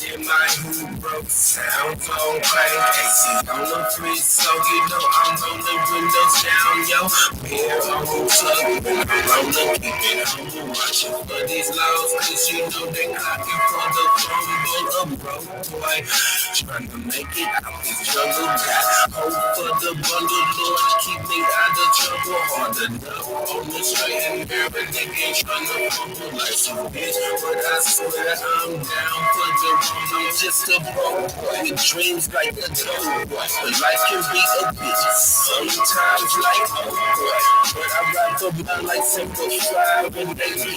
In my hood, bro, sounds on crank. AC on the fridge, so you know I'm rolling windows down, yo. Beer on the plug, when I'm rolling, keep it humble. Watching for these laws, cause you know they clocking for the crumble of broke boy. Trying to make it out this jungle. Got hope for the bundle, Lord, keep me out of trouble. Hard enough on the straight and narrow, nigga ain't trying to fumble like some bitch. But I swear I'm down for the I'm just a broke boy with dreams like a dope boy. But life can be a bitch, sometimes like oh boy. But I ride the blood like Simple 5 and they be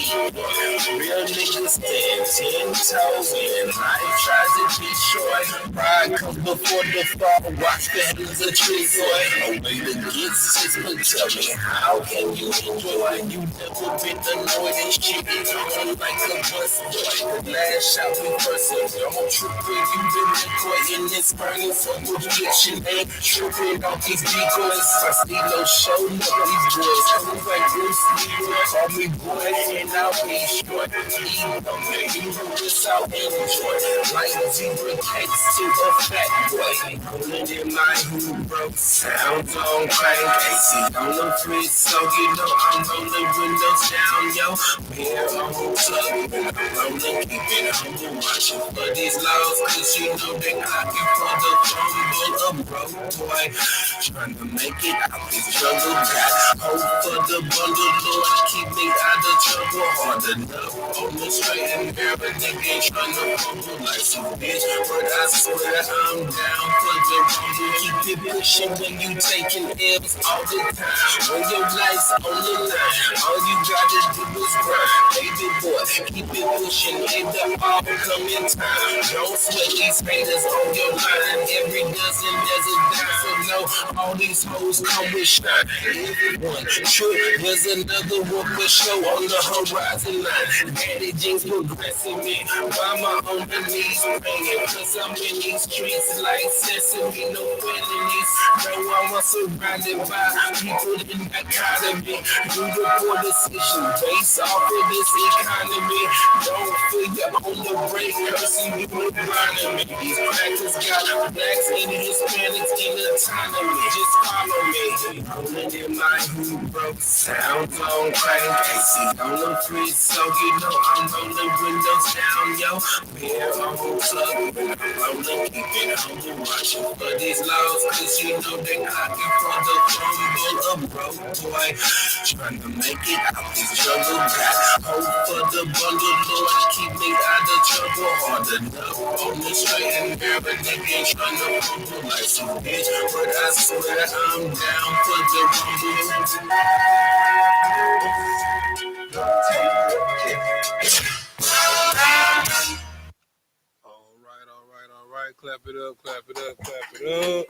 real niggas stand 10 toes and life tries to destroy. Pride comes before the fall, watch the heavens a tree boy. No way to get six, but tell me how can you enjoy when you never been annoyed and shit is on like a bus boy. The last shot we first I'm tripping, you been recording this burning for projection and tripping off these decoys. I see no show, no these boys. Come like Bruce Lee, call me boy, and I'll be short. You know this out and enjoy. Like zebra cakes to a fat boy. Pulling in my hood, bro. Sounds on crank. AC on the fridge, so you know I'm rolling windows down, yo. Beer on the plug, when I'm rolling, keep it humble, watching for these laws, cause you know they clocking for the crumble of broke boy. Trying to make it out this jungle. Got hope for the bundle, Lord, keep me out of trouble. Hard enough on the straight and narrow, nigga ain't trying to fumble like some bitch. But I swear I'm down for the rumble. Keep it pushing when you taking L's all the time. When your life's on the line, all you gotta do is grind. Baby boy, keep it pushing in the all coming time. Don't sweat these haters on your line. Every dozen there's a dime. So no, all these hoes come with shine. Everyone true, there's another one for show on the horizon line. Daddy jeans progressing me. Mama on the knees praying. Cause I'm in these streets like sesame, no enemies. No, I'm surrounded by people in dichotomy. Do the poor decision based off of this economy. Don't feel you on the break, cursing you with blinding. These crackers got blacks and Hispanics in autonomy. Just follow me. Rolling in my hood, bro. Sounds on crank. AC on the fridge, so you know I'm rolling windows down, yo. Beer on the plug, when I'm rolling, keep it humble, watching for these laws, cause you know they clocking for the crumble of broke boy. Trying to make it out this jungle. Got hope for the bundle, Lord, keep me out of trouble. Hard enough on the straight and narrow, nigga ain't trying to fumble like some bitch. But I swear I'm down for the rumble. All right. Clap it up, clap it up, clap it up.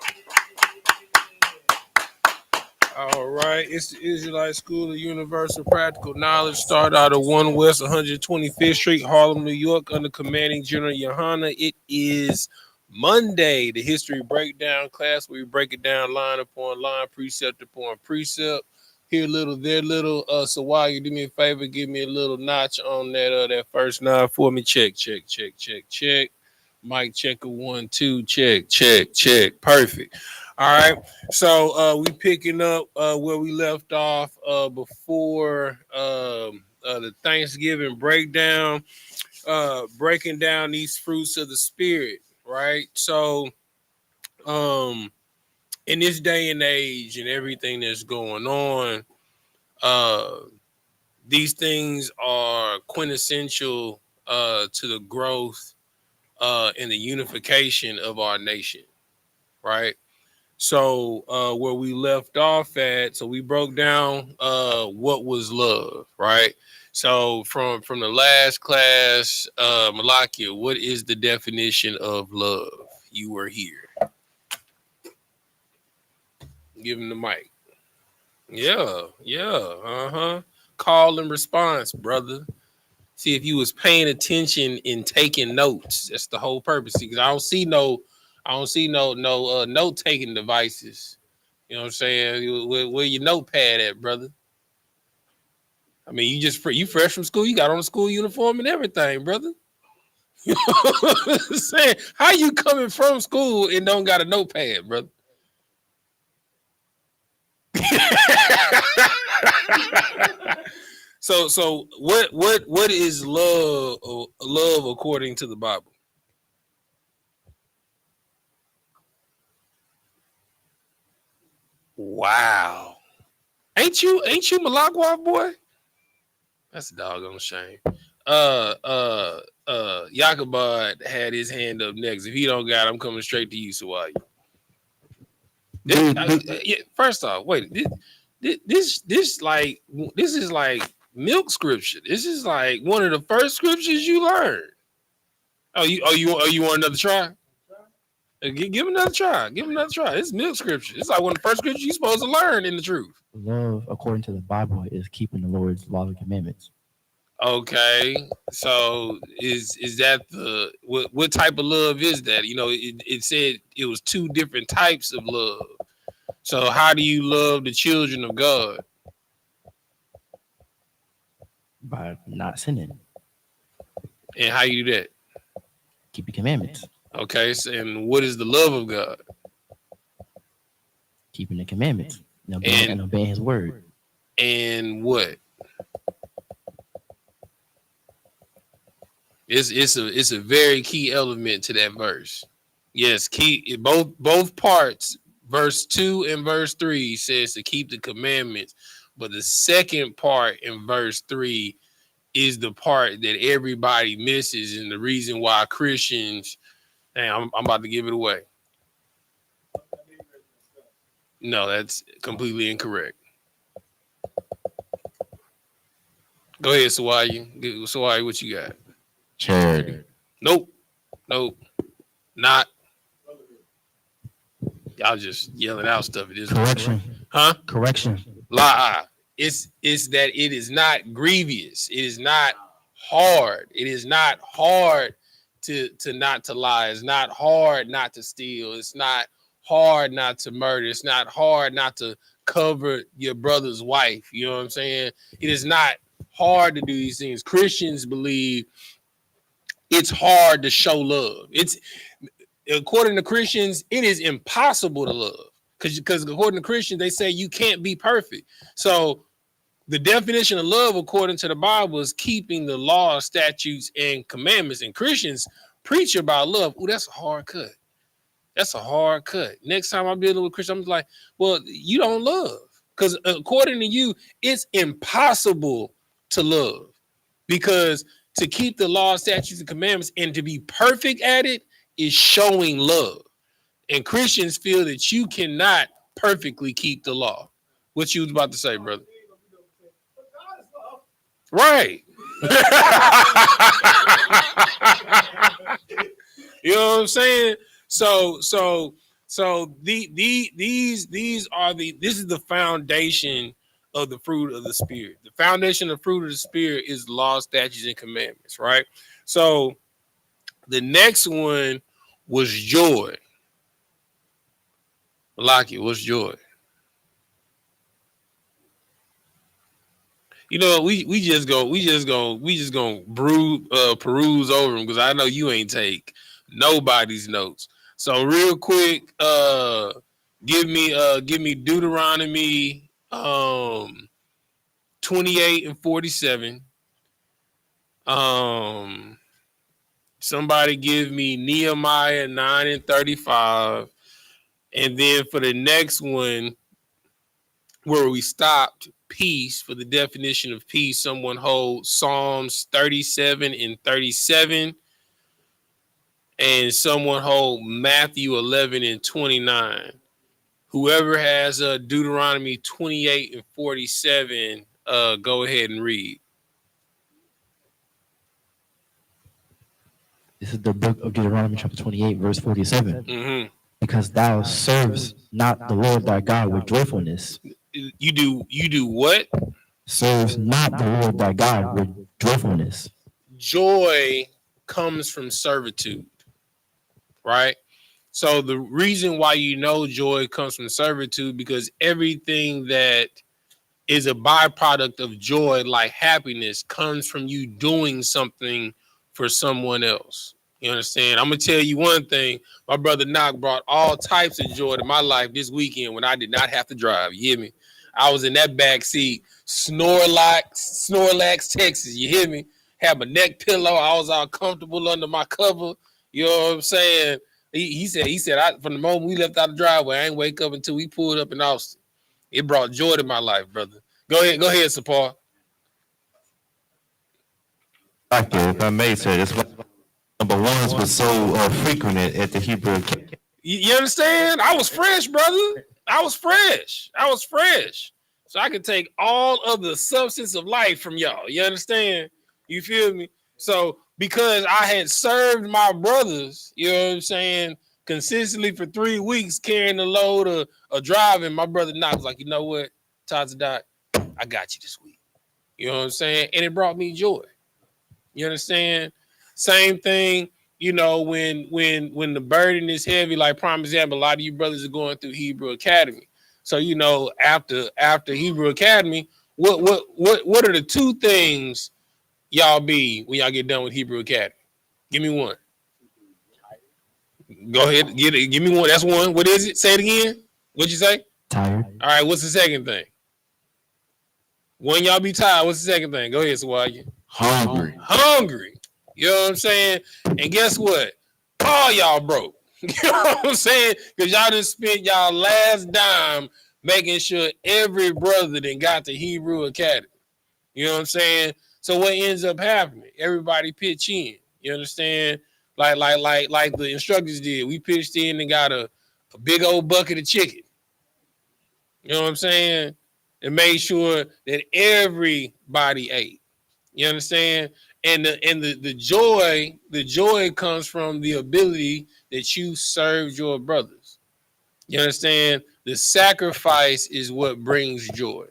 All right, it's the Israelite School of Universal Practical Knowledge. Start out of 1 West 125th Street, Harlem, New York, under commanding General YAHANNA. It is Monday, the history breakdown class, where we break it down line upon line, precept upon precept. Here little, there little. So while you do me a favor, give me a little notch on that first nine for me. Check. Mic checker 1 2 check. Perfect. All right. So we picking up where we left off before the Thanksgiving breakdown, breaking down these fruits of the spirit, right? So in this day and age and everything that's going on, uh these things are quintessential to the growth and the unification of our nation, right? So where we left off at, so we broke down what was love, right? So from the last class, Malakia, what is the definition of love? You were here. Give him the mic. Yeah, call and response, brother. See if you was paying attention and taking notes. That's the whole purpose. Because I don't see no note taking devices. You know what I'm saying? Where your notepad at, brother? I mean, you fresh from school. You got on a school uniform and everything, brother. You know what I'm saying? How you coming from school and don't got a notepad, brother? So what is love according to the Bible? Wow. Ain't you Malakwa boy? That's a doggone shame. Yakubad had his hand up next. If he don't got it, I'm coming straight to you, Sawai. First off, wait. This is like milk scripture. This is like one of the first scriptures you learn. You want another try? Give him another try. Give him another try. It's milk scripture. It's like one of the first scriptures you're supposed to learn in the truth. Love, according to the Bible, is keeping the Lord's law and commandments. Okay, so is that the what type of love is that? You know, it said it was two different types of love. So how do you love the children of God? By not sinning. And how you do that? Keep the commandments. Okay, so, and what is the love of God? Keeping the commandments and obeying His word. And what? It's a very key element to that verse. Yes, both parts. Verse 2 and verse 3 says to keep the commandments, but the second part in verse 3 is the part that everybody misses, and the reason why Christians. I'm about to give it away. No, that's completely incorrect. Go ahead, Sawai. Sawai, what you got? Charity. Nope. Not. Y'all just yelling out stuff at this correction. Point, huh? Correction. Lie. It's that it is not grievous. It is not hard. It is not hard to not to lie. It's not hard not to steal. It's not hard not to murder. It's not hard not to cover your brother's wife. You know what I'm saying? It is not hard to do these things. Christians believe it's hard to show love. It's according to Christians, it is impossible to love because according to Christians, they say you can't be perfect. So the definition of love, according to the Bible, is keeping the law, statutes, and commandments. And Christians preach about love. Oh, that's a hard cut. That's a hard cut. Next time I'm dealing with Christians, I'm like, well, you don't love because according to you, it's impossible to love because to keep the law, statutes, and commandments and to be perfect at it is showing love. And Christians feel that you cannot perfectly keep the law. What you was about to say, brother? Right. You know what I'm saying? So this is the foundation of the fruit of the Spirit. The foundation of the fruit of the Spirit is law, statutes, and commandments, right? So the next one was joy. Malaki, what's joy? You know, we just gonna peruse over them because I know you ain't take nobody's notes. So real quick, give me Deuteronomy 28 and 47. Somebody give me Nehemiah 9 and 35. And then for the next one, where we stopped, peace, for the definition of peace, someone hold Psalms 37 and 37. And someone hold Matthew 11 and 29. Whoever has Deuteronomy 28 and 47, go ahead and read. This is the book of Deuteronomy chapter 28, verse 47. Mm-hmm. Because thou servest not the Lord thy God with joyfulness. You do what? Serves not the Lord thy God with joyfulness. joy comes from servitude, right? So the reason why joy comes from servitude, because everything that is a byproduct of joy, like happiness, comes from you doing something for someone else. You understand? I'm gonna tell you one thing. My brother Knock brought all types of joy to my life this weekend when I did not have to drive. You hear me? I was in that back seat, Snorlax, Texas. You hear me? Had my neck pillow. I was all comfortable under my cover. You know what I'm saying? He said, from the moment we left out the driveway, I ain't wake up until we pulled up in Austin. It brought joy to my life, brother. Go ahead, Sapar. If I may say, that's why number ones was so frequent at the Hebrew Academy. You understand? I was fresh, brother. I was fresh. So I could take all of the substance of life from y'all. You understand? You feel me? So because I had served my brothers, you know what I'm saying, consistently for 3 weeks, carrying the load of driving, my brother Knox was like, you know what, Tazadat, I got you this week. You know what I'm saying? And it brought me joy. You understand? Same thing, you know, when the burden is heavy, like prime example, a lot of you brothers are going through Hebrew Academy. So, you know, after Hebrew Academy, what are the two things y'all be when y'all get done with Hebrew Academy? Give me one. Go ahead, get it. Give me one. That's one. What is it? Say it again. What'd you say? Tired. All right. What's the second thing? When y'all be tired, what's the second thing? Go ahead, Sawaya. Hungry. You know what I'm saying? And guess what? All y'all broke. You know what I'm saying? Because y'all done spent y'all last dime making sure every brother that got the Hebrew Academy. You know what I'm saying? So what ends up happening? Everybody pitch in. You understand? Like the instructors did. We pitched in and got a big old bucket of chicken. You know what I'm saying? And made sure that everybody ate. You understand? And the joy comes from the ability that you served your brothers. You understand? The sacrifice is what brings joy.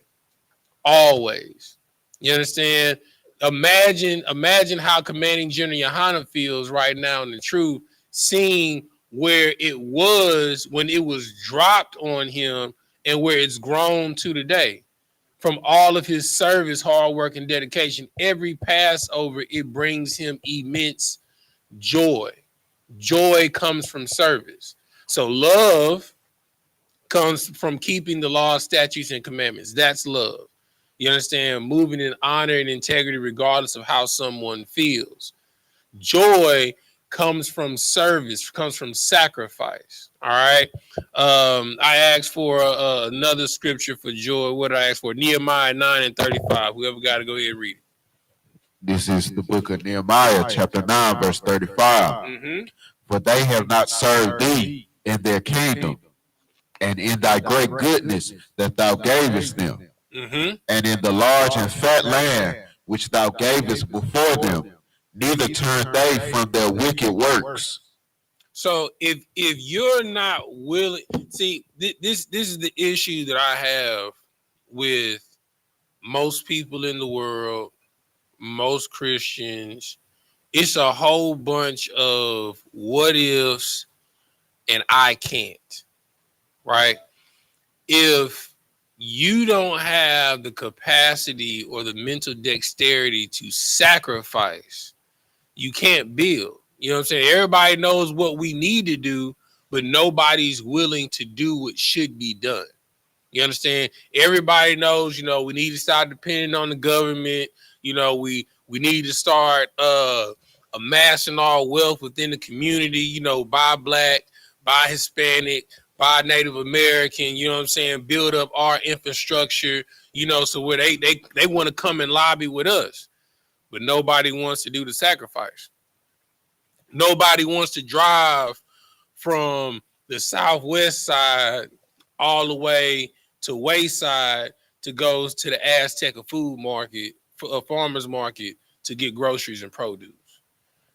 Always. You understand? Imagine how Commanding General YAHANNA feels right now in the truth, seeing where it was when it was dropped on him and where it's grown to today. From all of his service, hard work, and dedication, every Passover, it brings him immense joy. Joy comes from service. So love comes from keeping the law, statutes, and commandments. That's love. You understand? Moving in honor and integrity regardless of how someone feels. Joy comes from service, comes from sacrifice. All right. I asked for another scripture for joy. What did I ask for? Nehemiah 9:35. Whoever got to go ahead and read it. This is the book of Nehemiah, chapter 9, verse 35. Mm-hmm. For they have not served thee in their kingdom, and in thy great goodness that thou gavest them, Mm-hmm. and in the large and fat land which thou gavest before them, neither turned they from their wicked works. So if you're not willing, see, this is the issue that I have with most people in the world, most Christians. It's a whole bunch of what ifs and I can't, right? If you don't have the capacity or the mental dexterity to sacrifice, you can't build. You know what I'm saying? Everybody knows what we need to do, but nobody's willing to do what should be done. You understand? Everybody knows, you know, we need to start depending on the government. You know, we need to start amassing our wealth within the community, you know, buy Black, buy Hispanic, buy Native American, you know what I'm saying? Build up our infrastructure, you know, so where they want to come and lobby with us, but nobody wants to do the sacrifice. Nobody wants to drive from the southwest side all the way to Wayside to go to the Azteca food market, a farmer's market, to get groceries and produce.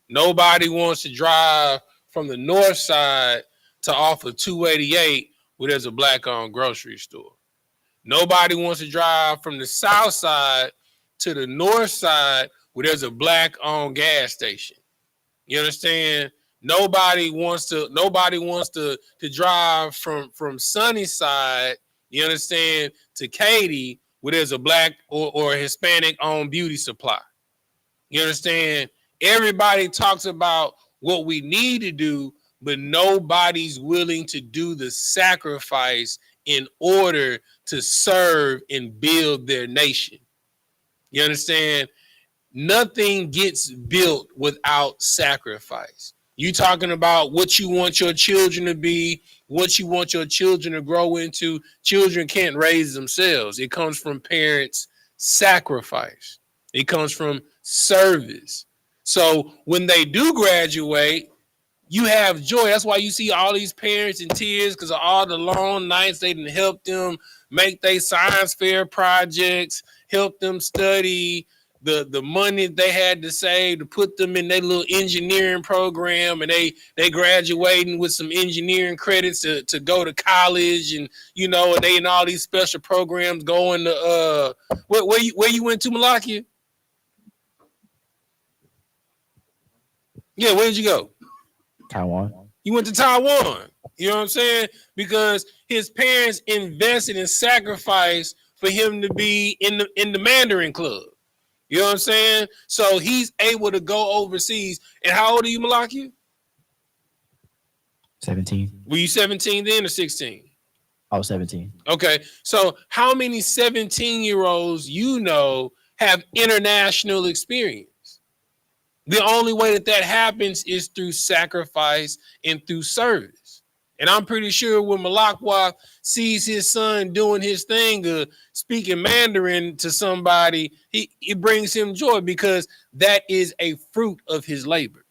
Nobody wants to drive from the north side to off of 288 where there's a Black-owned grocery store. Nobody wants to drive from the south side to the north side where there's a black-owned gas station. You understand? Nobody wants to drive from Sunnyside, you understand, to Katy, where there's a black or a Hispanic-owned beauty supply. You understand? Everybody talks about what we need to do, but nobody's willing to do the sacrifice in order to serve and build their nation. You understand? Nothing gets built without sacrifice. You talking about what you want your children to be, what you want your children to grow into. Children can't raise themselves. It comes from parents' sacrifice. It comes from service. So when they do graduate, you have joy. That's why you see all these parents in tears, because of all the long nights they didn't help them make their science fair projects, help them study, the money they had to save to put them in their little engineering program, and they graduating with some engineering credits to go to college, and and they in all these special programs going to where you went to, Malakia? Yeah, where did you go? Taiwan. You went to Taiwan. You know what I'm saying? Because his parents invested and sacrificed for him to be in the Mandarin Club. You know what I'm saying? So he's able to go overseas. And how old are you, Malakia? 17. Were you 17 then or 16? I was 17. Okay. So how many 17-year-olds have international experience? The only way that happens is through sacrifice and through service. And I'm pretty sure when Malakwa sees his son doing his thing, speaking Mandarin to somebody, it brings him joy, because that is a fruit of his labor.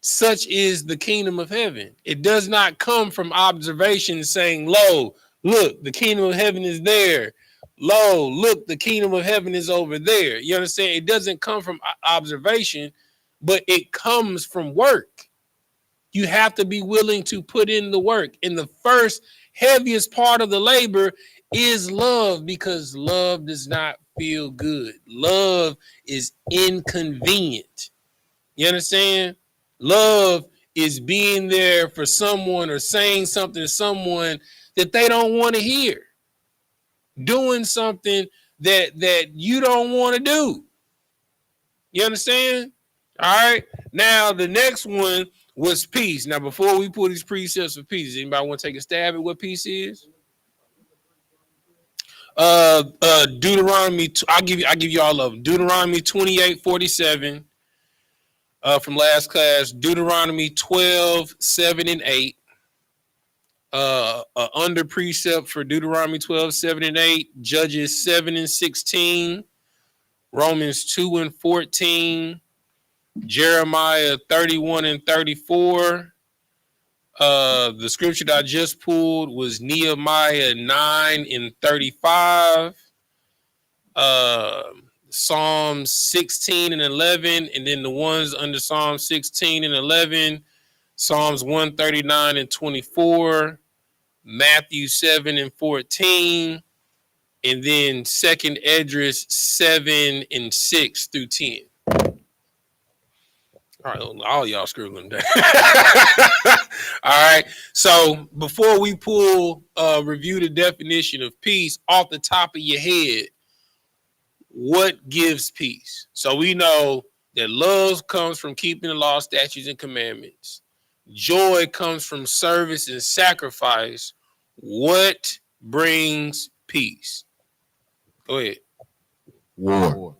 Such is the kingdom of heaven. It does not come from observation saying, lo, look, the kingdom of heaven is there. Lo, look, the kingdom of heaven is over there. You understand? It doesn't come from observation, but it comes from work. You have to be willing to put in the work. And the first heaviest part of the labor is love, because love does not feel good. Love is inconvenient. You understand? Love is being there for someone or saying something to someone that they don't want to hear. Doing something that you don't want to do. You understand? All right. Now, the next one was peace. Now, before we put these precepts for peace, anybody want to take a stab at what peace is? Deuteronomy. I'll give you all of them. Deuteronomy 28:47 from last class. Deuteronomy 12:7 and 8. Under precept for Deuteronomy 12:7 and 8. Judges 7 and 16. Romans 2 and 14. Jeremiah 31 and 34. The scripture that I just pulled was Nehemiah 9 and 35. Psalm 16 and 11. And then the ones under Psalm 16 and 11, Psalms 139 and 24, Matthew 7 and 14, and then 2nd Esdras 7 and 6 through 10. All y'all scribbling down. All right. So before we review the definition of peace off the top of your head, what gives peace? So we know that love comes from keeping the law, statutes, and commandments. Joy comes from service and sacrifice. What brings peace? Go ahead. War.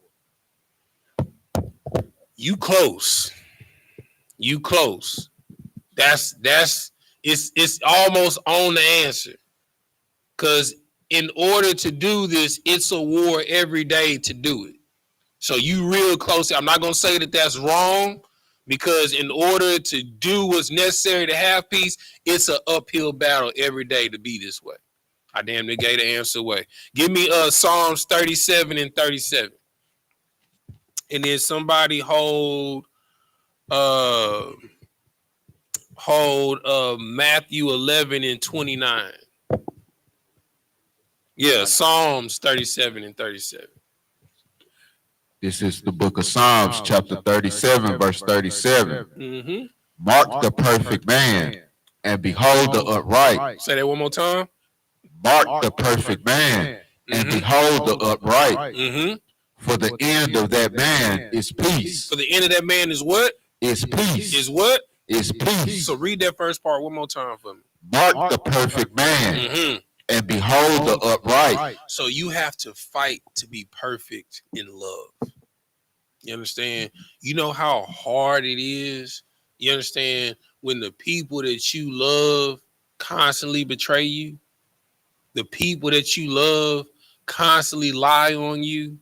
You close. It's almost on the answer. Because in order to do this, it's a war every day to do it. So you real close. I'm not going to say that that's wrong, because in order to do what's necessary to have peace, it's an uphill battle every day to be this way. I damn near gave the answer away. Give me Psalms 37 and 37. And then somebody hold Matthew 11 and 29. Yeah, Psalms 37 and 37. This is the book of Psalms, chapter 37, verse 37. Mm-hmm. Mark the perfect man, and behold the upright. Say that one more time. Mark the perfect man, and behold the upright. Mm-hmm. For the end of that man is peace. For the end of that man is what? Is peace. Is what? Is peace. So read that first part one more time for me. Mark the perfect man, and behold the upright. So you have to fight to be perfect in love. You understand? You know how hard it is. You understand when the people that you love constantly betray you, the people that you love constantly lie on you,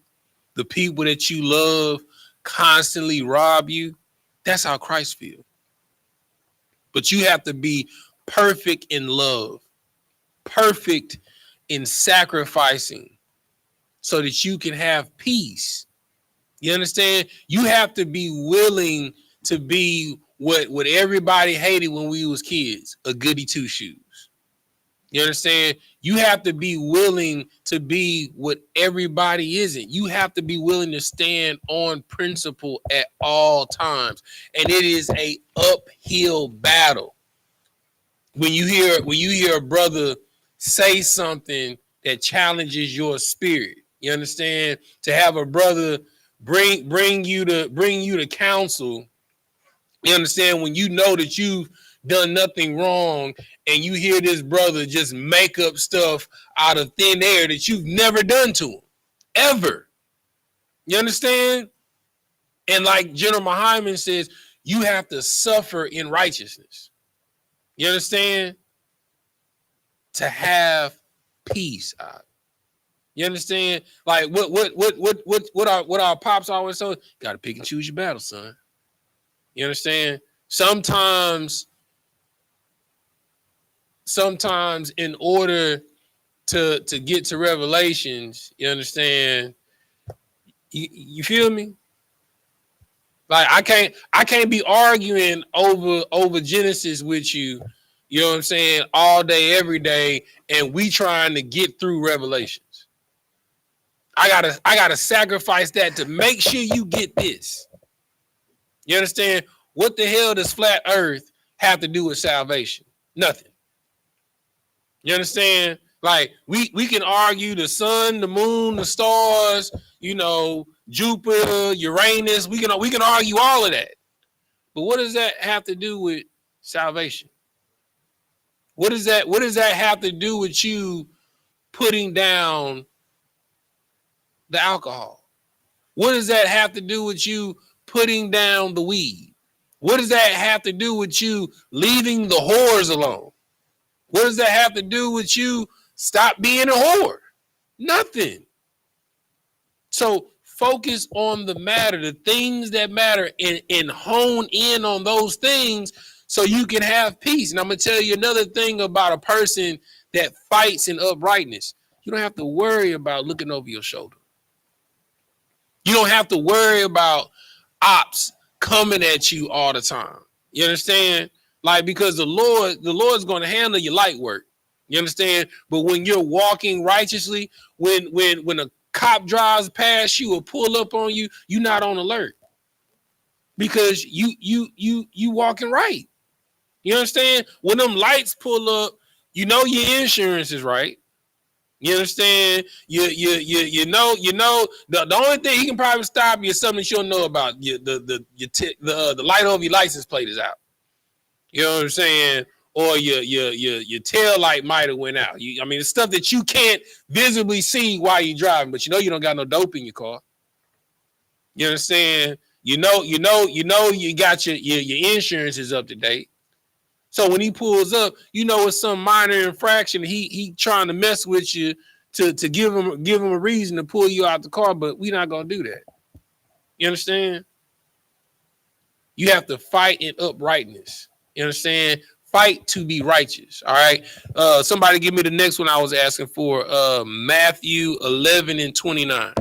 the people that you love constantly rob you. That's how Christ feels. But you have to be perfect in love, perfect in sacrificing so that you can have peace. You understand? You have to be willing to be what everybody hated when we was kids, a goody two shoes. You understand? You have to be willing to be what everybody isn't. You have to be willing to stand on principle at all times. And it is a uphill battle. When you hear a brother say something that challenges your spirit, you understand? To have a brother bring you to counsel, you understand, when you know that you've done nothing wrong and you hear this brother just make up stuff out of thin air that you've never done to him ever. You understand? And like General Muhammad says, you have to suffer in righteousness. You understand? To have peace. You understand? Like what our pops always say, gotta pick and choose your battle, son. You understand? Sometimes in order to get to revelations, you understand, you feel me? Like I can't be arguing over Genesis with you, you know what I'm saying, all day, every day, and we trying to get through Revelations. I gotta sacrifice that to make sure you get this. You understand? What the hell does flat earth have to do with salvation? Nothing. You understand? Like we can argue the sun, the moon, the stars, you know, Jupiter, Uranus. We can argue all of that. But what does that have to do with salvation? What does that have to do with you putting down the alcohol? What does that have to do with you putting down the weed? What does that have to do with you leaving the whores alone? What does that have to do with you stop being a whore? Nothing. So focus on the matter, the things that matter, and hone in on those things so you can have peace. And I'm going to tell you another thing about a person that fights in uprightness. You don't have to worry about looking over your shoulder. You don't have to worry about ops coming at you all the time. You understand? Like, because the Lord's going to handle your light work. You understand? But when you're walking righteously, when a cop drives past you or pull up on you, you're not on alert because you walking right. You understand? When them lights pull up, you know your insurance is right. You understand? You know the only thing he can probably stop you is something that you don't know about. The light over your license plate is out. You know what I'm saying? Or your tail light might have went out. I mean, it's stuff that you can't visibly see while you're driving, but you know you don't got no dope in your car. You understand? You know you got your insurance is up to date. So when he pulls up, you know it's some minor infraction. He trying to mess with you to give him a reason to pull you out the car, but we're not gonna do that. You understand? You have to fight in uprightness. You understand? Fight to be righteous. All right. Somebody give me the next one I was asking for. Matthew 11:29.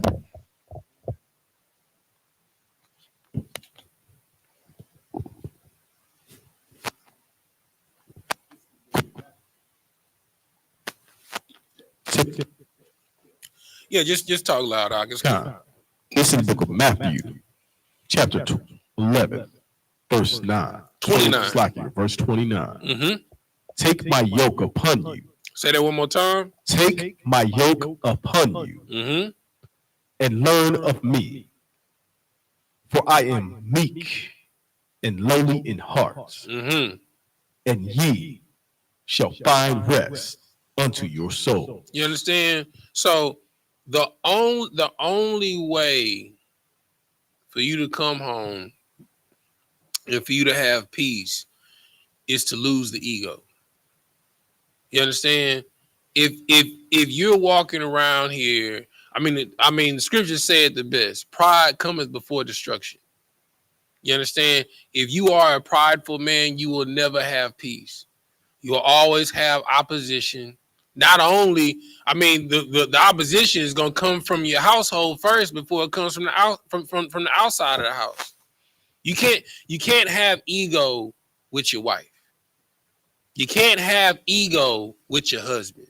Yeah, just talk loud, August. It's in the book of Matthew, chapter 11, verse 9. 29. Verse 29. Mm-hmm. Take my yoke upon you. Say that one more time. Take my yoke upon you Mm-hmm. and learn of me, for I am meek and lowly in heart, Mm-hmm. and ye shall find rest unto your soul. You understand? So the only way for you to come home and for you to have peace is to lose the ego. You understand? If you're walking around here, I mean the scriptures say it the best. Pride cometh before destruction. You understand? If you are a prideful man, you will never have peace. You will always have opposition. Not only, I mean, the opposition is going to come from your household first before it comes from the outside of the house. You can't have ego with your wife. You can't have ego with your husband.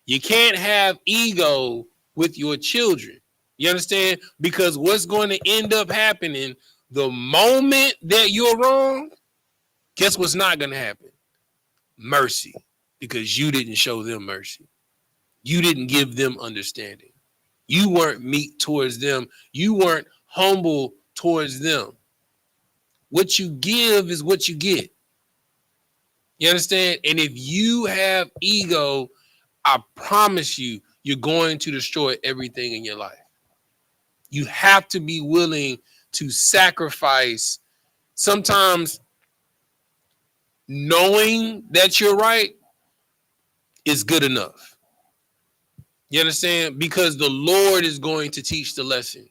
You can't have ego with your children. You understand? Because what's going to end up happening the moment that you're wrong, guess what's not going to happen? Mercy. Because you didn't show them mercy. You didn't give them understanding. You weren't meek towards them. You weren't humble towards them. What you give is what you get. You understand? And if you have ego, I promise you, you're going to destroy everything in your life. You have to be willing to sacrifice. Sometimes knowing that you're right is good enough. You understand? Because the Lord is going to teach the lesson.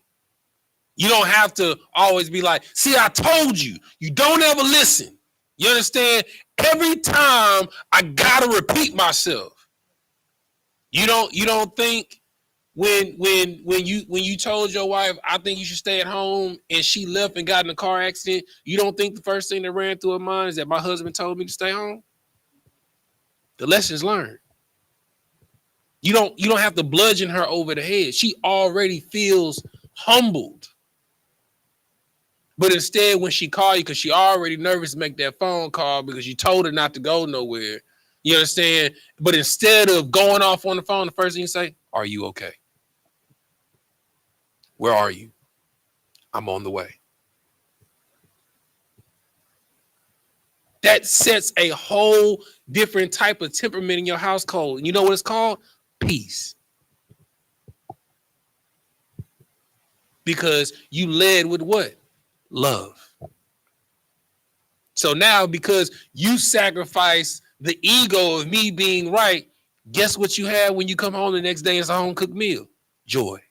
You don't have to always be like, see, I told you. You don't ever listen. You understand? Every time I gotta repeat myself. You don't think when you told your wife, I think you should stay at home, and she left and got in a car accident, you don't think the first thing that ran through her mind is that my husband told me to stay home? The lesson's learned. You don't have to bludgeon her over the head. She already feels humbled. But instead, when she called you, because she already nervous to make that phone call because you told her not to go nowhere, you understand? But instead of going off on the phone, the first thing you say, are you okay? Where are you? I'm on the way. That sets a whole different type of temperament in your household. And you know what it's called? Peace. Because you led with what? Love. So now, because you sacrifice the ego of me being right, guess what you have when you come home the next day? It's a home cooked meal. Joy.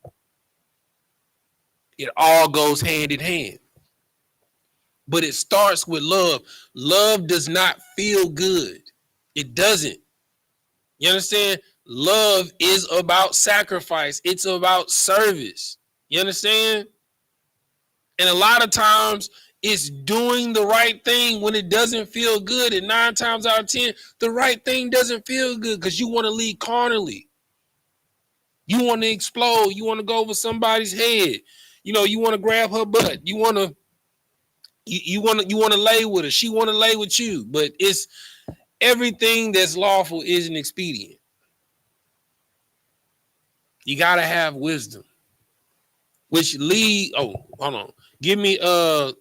It all goes hand in hand. But it starts with love. Love does not feel good. It doesn't. You understand? Love is about sacrifice. It's about service. You understand? And a lot of times it's doing the right thing when it doesn't feel good. And 9 times out of 10, the right thing doesn't feel good because you want to lead carnally. You want to explode. You want to go over somebody's head. You know, you want to grab her butt. You want to lay with her. She want to lay with you. But it's everything that's lawful isn't expedient. You got to have wisdom. Which lead, hold on. Give me 2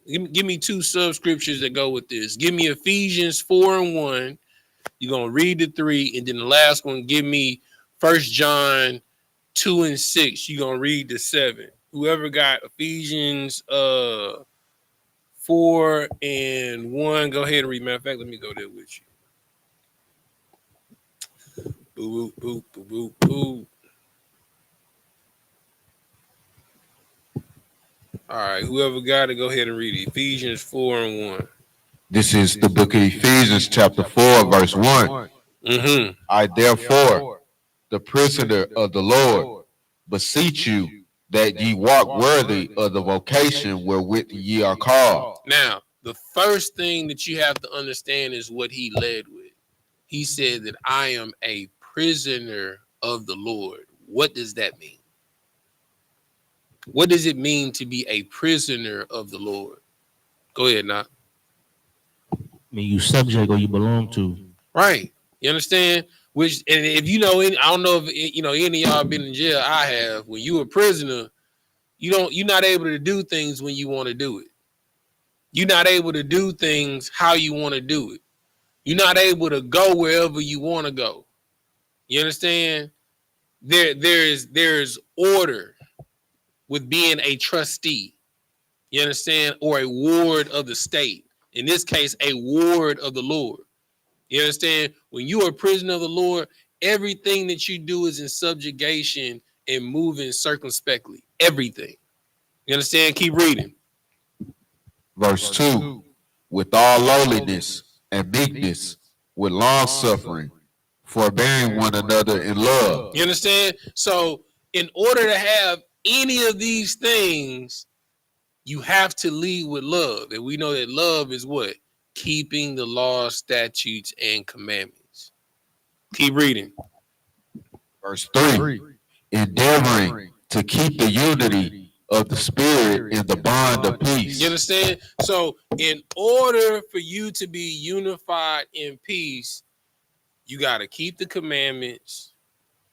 sub-scriptures that go with this. Give me Ephesians 4:1. You're gonna read the 3, and then the last one, give me 1 John 2:6. You're gonna read the 7. Whoever got Ephesians 4:1, go ahead and read. Matter of fact, let me go there with you. Boo, boo, boo, boo, boo. All right, whoever got it, go ahead and read it. Ephesians 4:1. This is the book of Ephesians, chapter 4, verse 1. Mm-hmm. I therefore, the prisoner of the Lord, beseech you that ye walk worthy of the vocation wherewith ye are called. Now, the first thing that you have to understand is what he led with. He said that I am a prisoner of the Lord. What does that mean? What does it mean to be a prisoner of the Lord? Go ahead, now. I mean, you subject or you belong to. Right. You understand? Which, and if you know, I don't know if any of y'all been in jail. I have. When you a prisoner, you're not able to do things when you want to do it. You're not able to do things how you want to do it. You're not able to go wherever you want to go. You understand? There's order with being a trustee. You understand? Or a ward of the state. In this case, a ward of the Lord. You understand? When you are a prisoner of the Lord, everything that you do is in subjugation and moving circumspectly. Everything. You understand? Keep reading. Verse 2, with all lowliness and meekness, with long suffering, forbearing one another in love. You understand? So in order to have any of these things, you have to lead with love. And we know that love is what? Keeping the law, statutes, and commandments. Keep reading. Verse 3, endeavoring to keep the unity of the spirit in the bond of peace. You understand? So in order for you to be unified in peace, you got to keep the commandments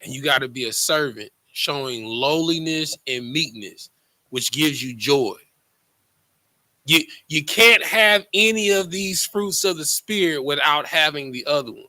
and you got to be a servant, showing lowliness and meekness, which gives you joy. You can't have any of these fruits of the spirit without having the other one.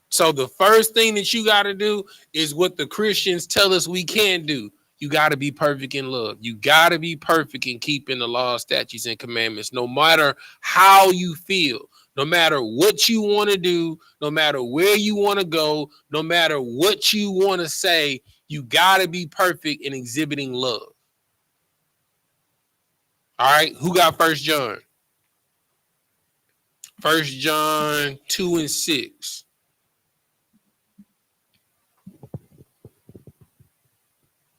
So the first thing that you got to do is what the Christians tell us we can't do. You got to be perfect in love. You got to be perfect in keeping the law, statutes, and commandments, no matter how you feel, no matter what you want to do, no matter where you want to go, no matter what you want to say, you got to be perfect in exhibiting love. All right, who got 1 John? 1 John 2 and 6.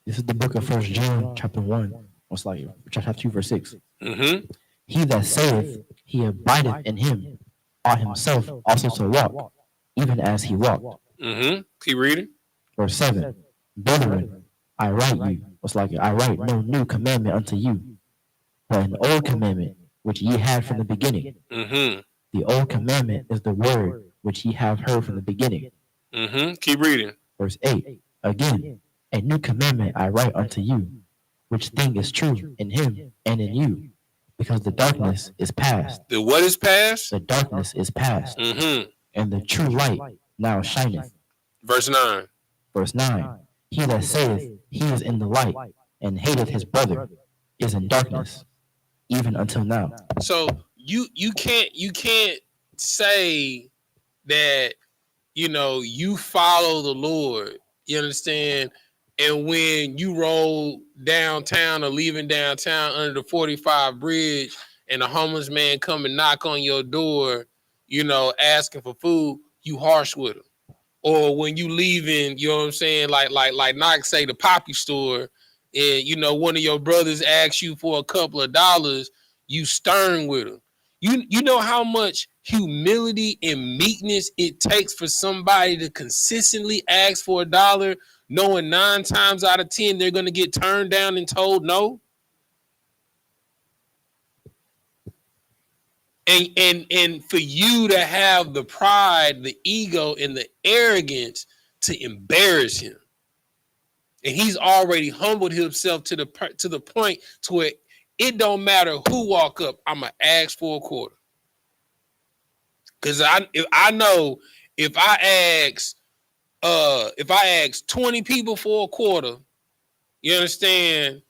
This is the book of 1 John, chapter 1. Most likely, chapter 2, verse 6. Mm-hmm. He that saith he abideth in him ought himself also to walk, even as he walked. Mm-hmm. Keep reading. Verse 7. Brethren, I write you, most likely, I write no new commandment unto you, but an old commandment which ye had from the beginning. Mm-hmm. The old commandment is the word which ye have heard from the beginning. Mm-hmm. Keep reading. Verse 8. Again, a new commandment I write unto you, which thing is true in him and in you, because the darkness is past. The what is past? The darkness is past, Mm-hmm. and the true light now shineth. Verse 9. Verse 9. He that saith he is in the light and hateth his brother is in darkness, even until now. So you can't say that you follow the Lord. You understand? And when you roll downtown or leaving downtown under the 45 bridge and a homeless man come and knock on your door, asking for food, you harsh with him. Or when you leaving, you know what I'm saying, like Knox say the Poppy store, and one of your brothers asks you for a couple of dollars, you stern with him. You know how much humility and meekness it takes for somebody to consistently ask for $1, knowing 9 times out of 10 they're gonna get turned down and told no. And for you to have the pride, the ego, and the arrogance to embarrass him, and he's already humbled himself to the point to where it don't matter who walk up, I'ma ask for a quarter. Cause I know if I ask 20 people for a quarter, you understand,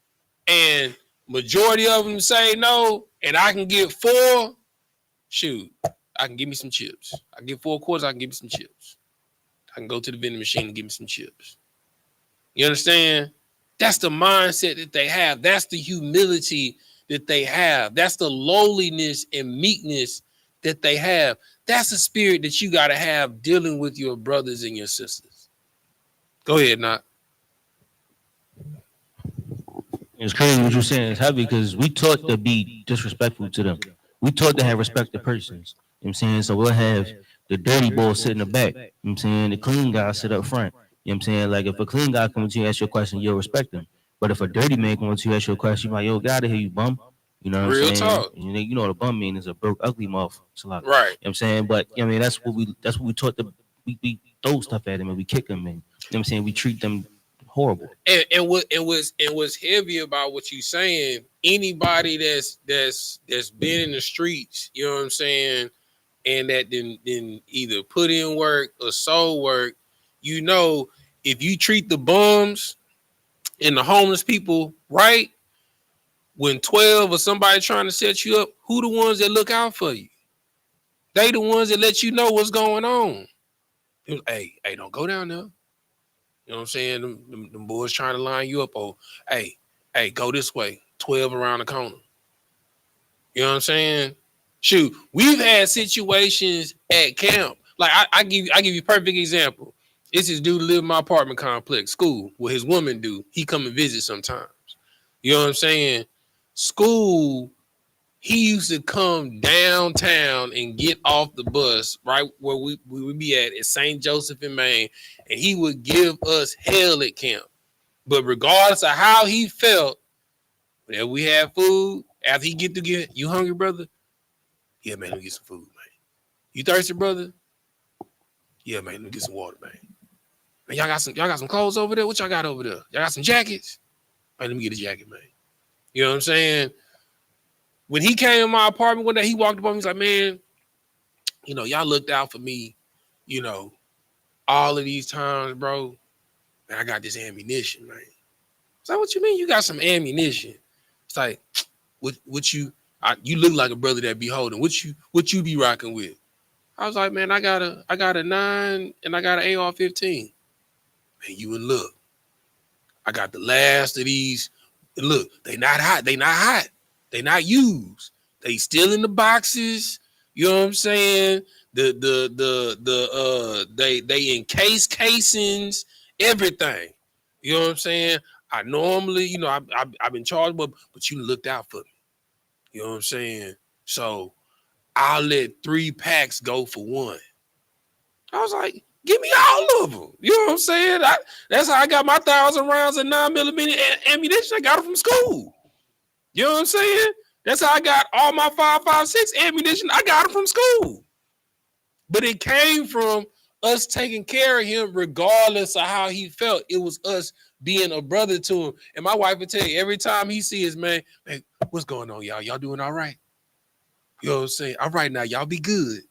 and majority of them say no, and I can get 4, shoot, I can give me some chips. I get 4 quarters, I can give me some chips. I can go to the vending machine and give me some chips. You understand? That's the mindset that they have. That's the humility that they have. That's the lowliness and meekness that they have. That's the spirit that you got to have dealing with your brothers and your sisters. Go ahead, Knock. It's crazy what you're saying. It's heavy because we taught to be disrespectful to them. We taught to have respect to persons. You know what I'm saying? So we'll have the dirty boy sit in the back. You know what I'm saying? The clean guy sit up front. You know what I'm saying? Like if a clean guy comes to you and asks you a question, you'll respect him. But if a dirty man comes to you, ask you a question, you like, yo, get out of here, you bum. You know what I'm Real saying? talk. You know what a bum mean is a broke, ugly mouth. It's a lot. Right. You know what I'm saying? But I mean, that's what we taught them. We throw stuff at them and we kick them, and you know what I'm saying? We treat them horrible. And what's heavy about what you saying, anybody that's been in the streets, you know what I'm saying, and that then either put in work or soul work, you know, if you treat the bums and the homeless people right, when 12 or somebody trying to set you up, who the ones that look out for you? They the ones that let you know what's going on. Hey, don't go down there. You know what I'm saying? Them boys trying to line you up. Oh, hey, go this way. 12 around the corner. You know what I'm saying? Shoot, we've had situations at camp. Like I give you a perfect example. It's this dude live in my apartment complex, school, what his woman do. He come and visit sometimes. You know what I'm saying? School, he used to come downtown and get off the bus right where we would be at St. Joseph in Maine, and he would give us hell at camp. But regardless of how he felt, whenever we had food, after he get to get, you hungry, brother? Yeah, man, let me get some food, man. You thirsty, brother? Yeah, man, let me get some water, man. Man, y'all got some clothes over there? What y'all got over there? Y'all got some jackets? Man, let me get a jacket, man. You know what I'm saying? When he came in my apartment one day, he walked up on me. He's like, man, you know, y'all looked out for me, you know, all of these times, bro. And I got this ammunition, man. It's like, what you mean you got some ammunition? It's like, what you look like a brother that be holding. What you be rocking with? I was like, man, I got a 9 and I got an AR-15. Man, you would look. I got the last of these. And look, they not hot. They not used. They still in the boxes. You know what I'm saying? They encase casings, everything. You know what I'm saying? I normally, you know, I've been charged, but you looked out for me. You know what I'm saying? So I'll let 3 packs go for 1. I was like, give me all of them. You know what I'm saying? That's how I got my 1,000 rounds of 9mm ammunition. I got it from school. You know what I'm saying? That's how I got all my 5.56 ammunition. I got it from school. But it came from us taking care of him regardless of how he felt. It was us being a brother to him. And my wife would tell you, every time he sees his man, hey, what's going on, y'all? Y'all doing all right? You know what I'm saying? All right now, y'all be good.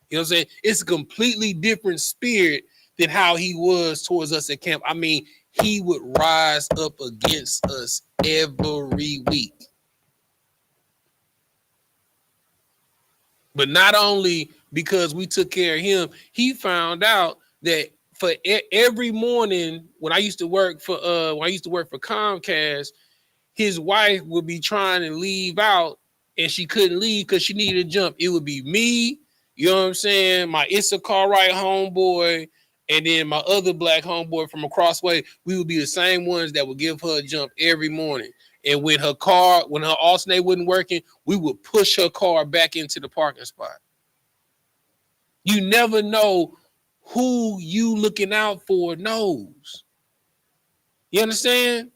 You know what I'm saying? It's a completely different spirit than how he was towards us at camp. I mean, he would rise up against us every week. But not only because we took care of him, he found out that for every morning when I used to work for Comcast, his wife would be trying to leave out and she couldn't leave because she needed to jump. It would be me, you know what I'm saying, my I.S.U.P.K right homeboy, and then my other black homeboy from across way. We would be the same ones that would give her a jump every morning. And when her alternate wasn't working, we would push her car back into the parking spot. You never know who you looking out for knows. You understand?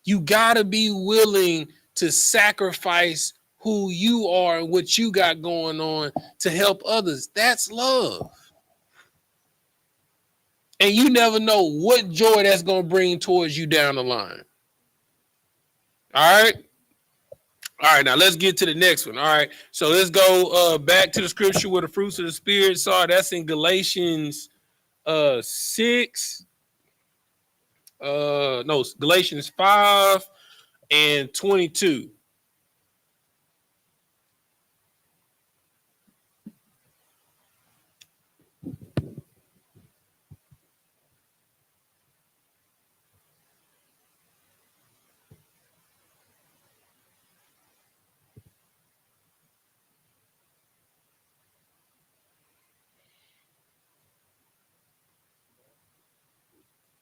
You gotta be willing to sacrifice who you are and what you got going on to help others. That's love. And you never know what joy that's gonna bring towards you down the line. All right, now let's get to the next one. All right, so let's go back to the scripture where the fruits of the spirit are. That's in Galatians 6. Galatians 5 and 22.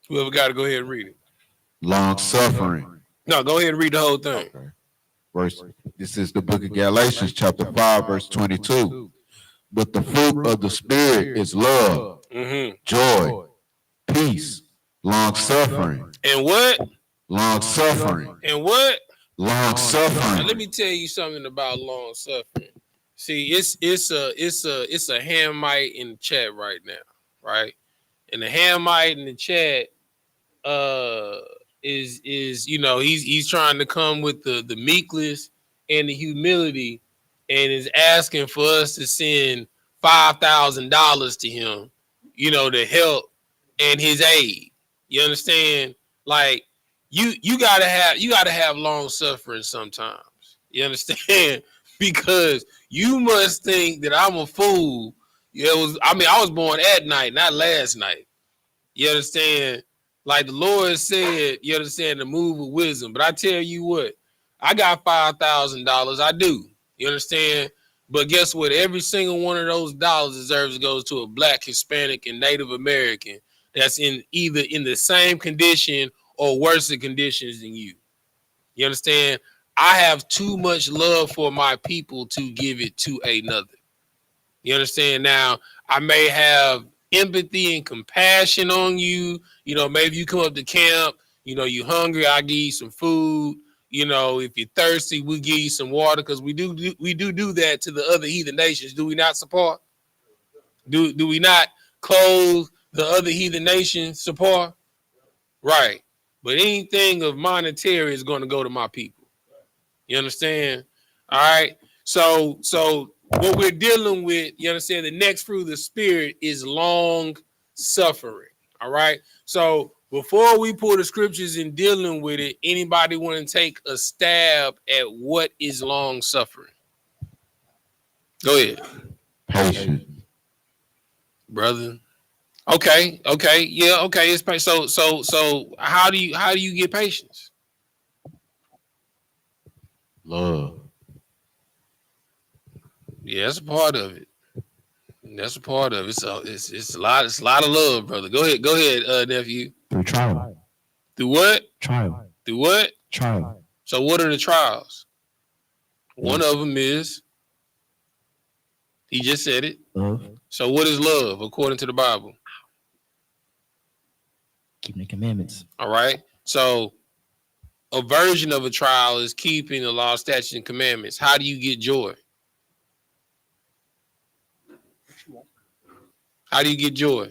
Whoever got to go ahead and read it. Long suffering. No, go ahead and read the whole thing. Okay. This is the book of Galatians, chapter 5, verse 22. But the fruit of the Spirit is love, joy, peace, Long suffering. And what? Long suffering. And what? Long suffering. Now, let me tell you something about long suffering. See, it's a Hamite in the chat right now, right? And the Hamite in the chat is he's trying to come with the meekness and the humility, and is asking for us to send $5,000 to him, to help and his aid. You understand? Like you gotta have long suffering sometimes. You understand? Because you must think that I'm a fool. I was born at night, not last night. You understand? Like the Lord said, you understand, the move with wisdom. But I tell you what, I got $5,000. I do. You understand? But guess what? Every single one of those dollars deserves to go to a Black, Hispanic, and Native American that's either in the same condition or worse conditions than you. You understand? I have too much love for my people to give it to another. You understand? Now, I may have empathy and compassion on you. Maybe you come up to camp, you hungry, I give you some food. If you're thirsty, we give you some water, because we do that to the other heathen nations. Do we not support? Do we not clothe the other heathen nations support? Right. But anything of monetary is going to go to my people. You understand? All right. So what we're dealing with, you understand, the next fruit of the spirit is long suffering. All right. So before we pull the scriptures and dealing with it, anybody want to take a stab at what is long suffering? Go ahead. Patience. Brother. Okay. Yeah, okay. It's so how do you get patience? Love. Yeah, that's a part of it. That's a part of it. So it's a lot of love, brother. Go ahead, nephew. Through trial. Through what? Trial. Through what? Trial. So what are the trials? One of them is, he just said it. Love. So what is love according to the Bible? Keeping the commandments. All right. So a version of a trial is keeping the law, statutes, and commandments. How do you get joy? How do you get joy?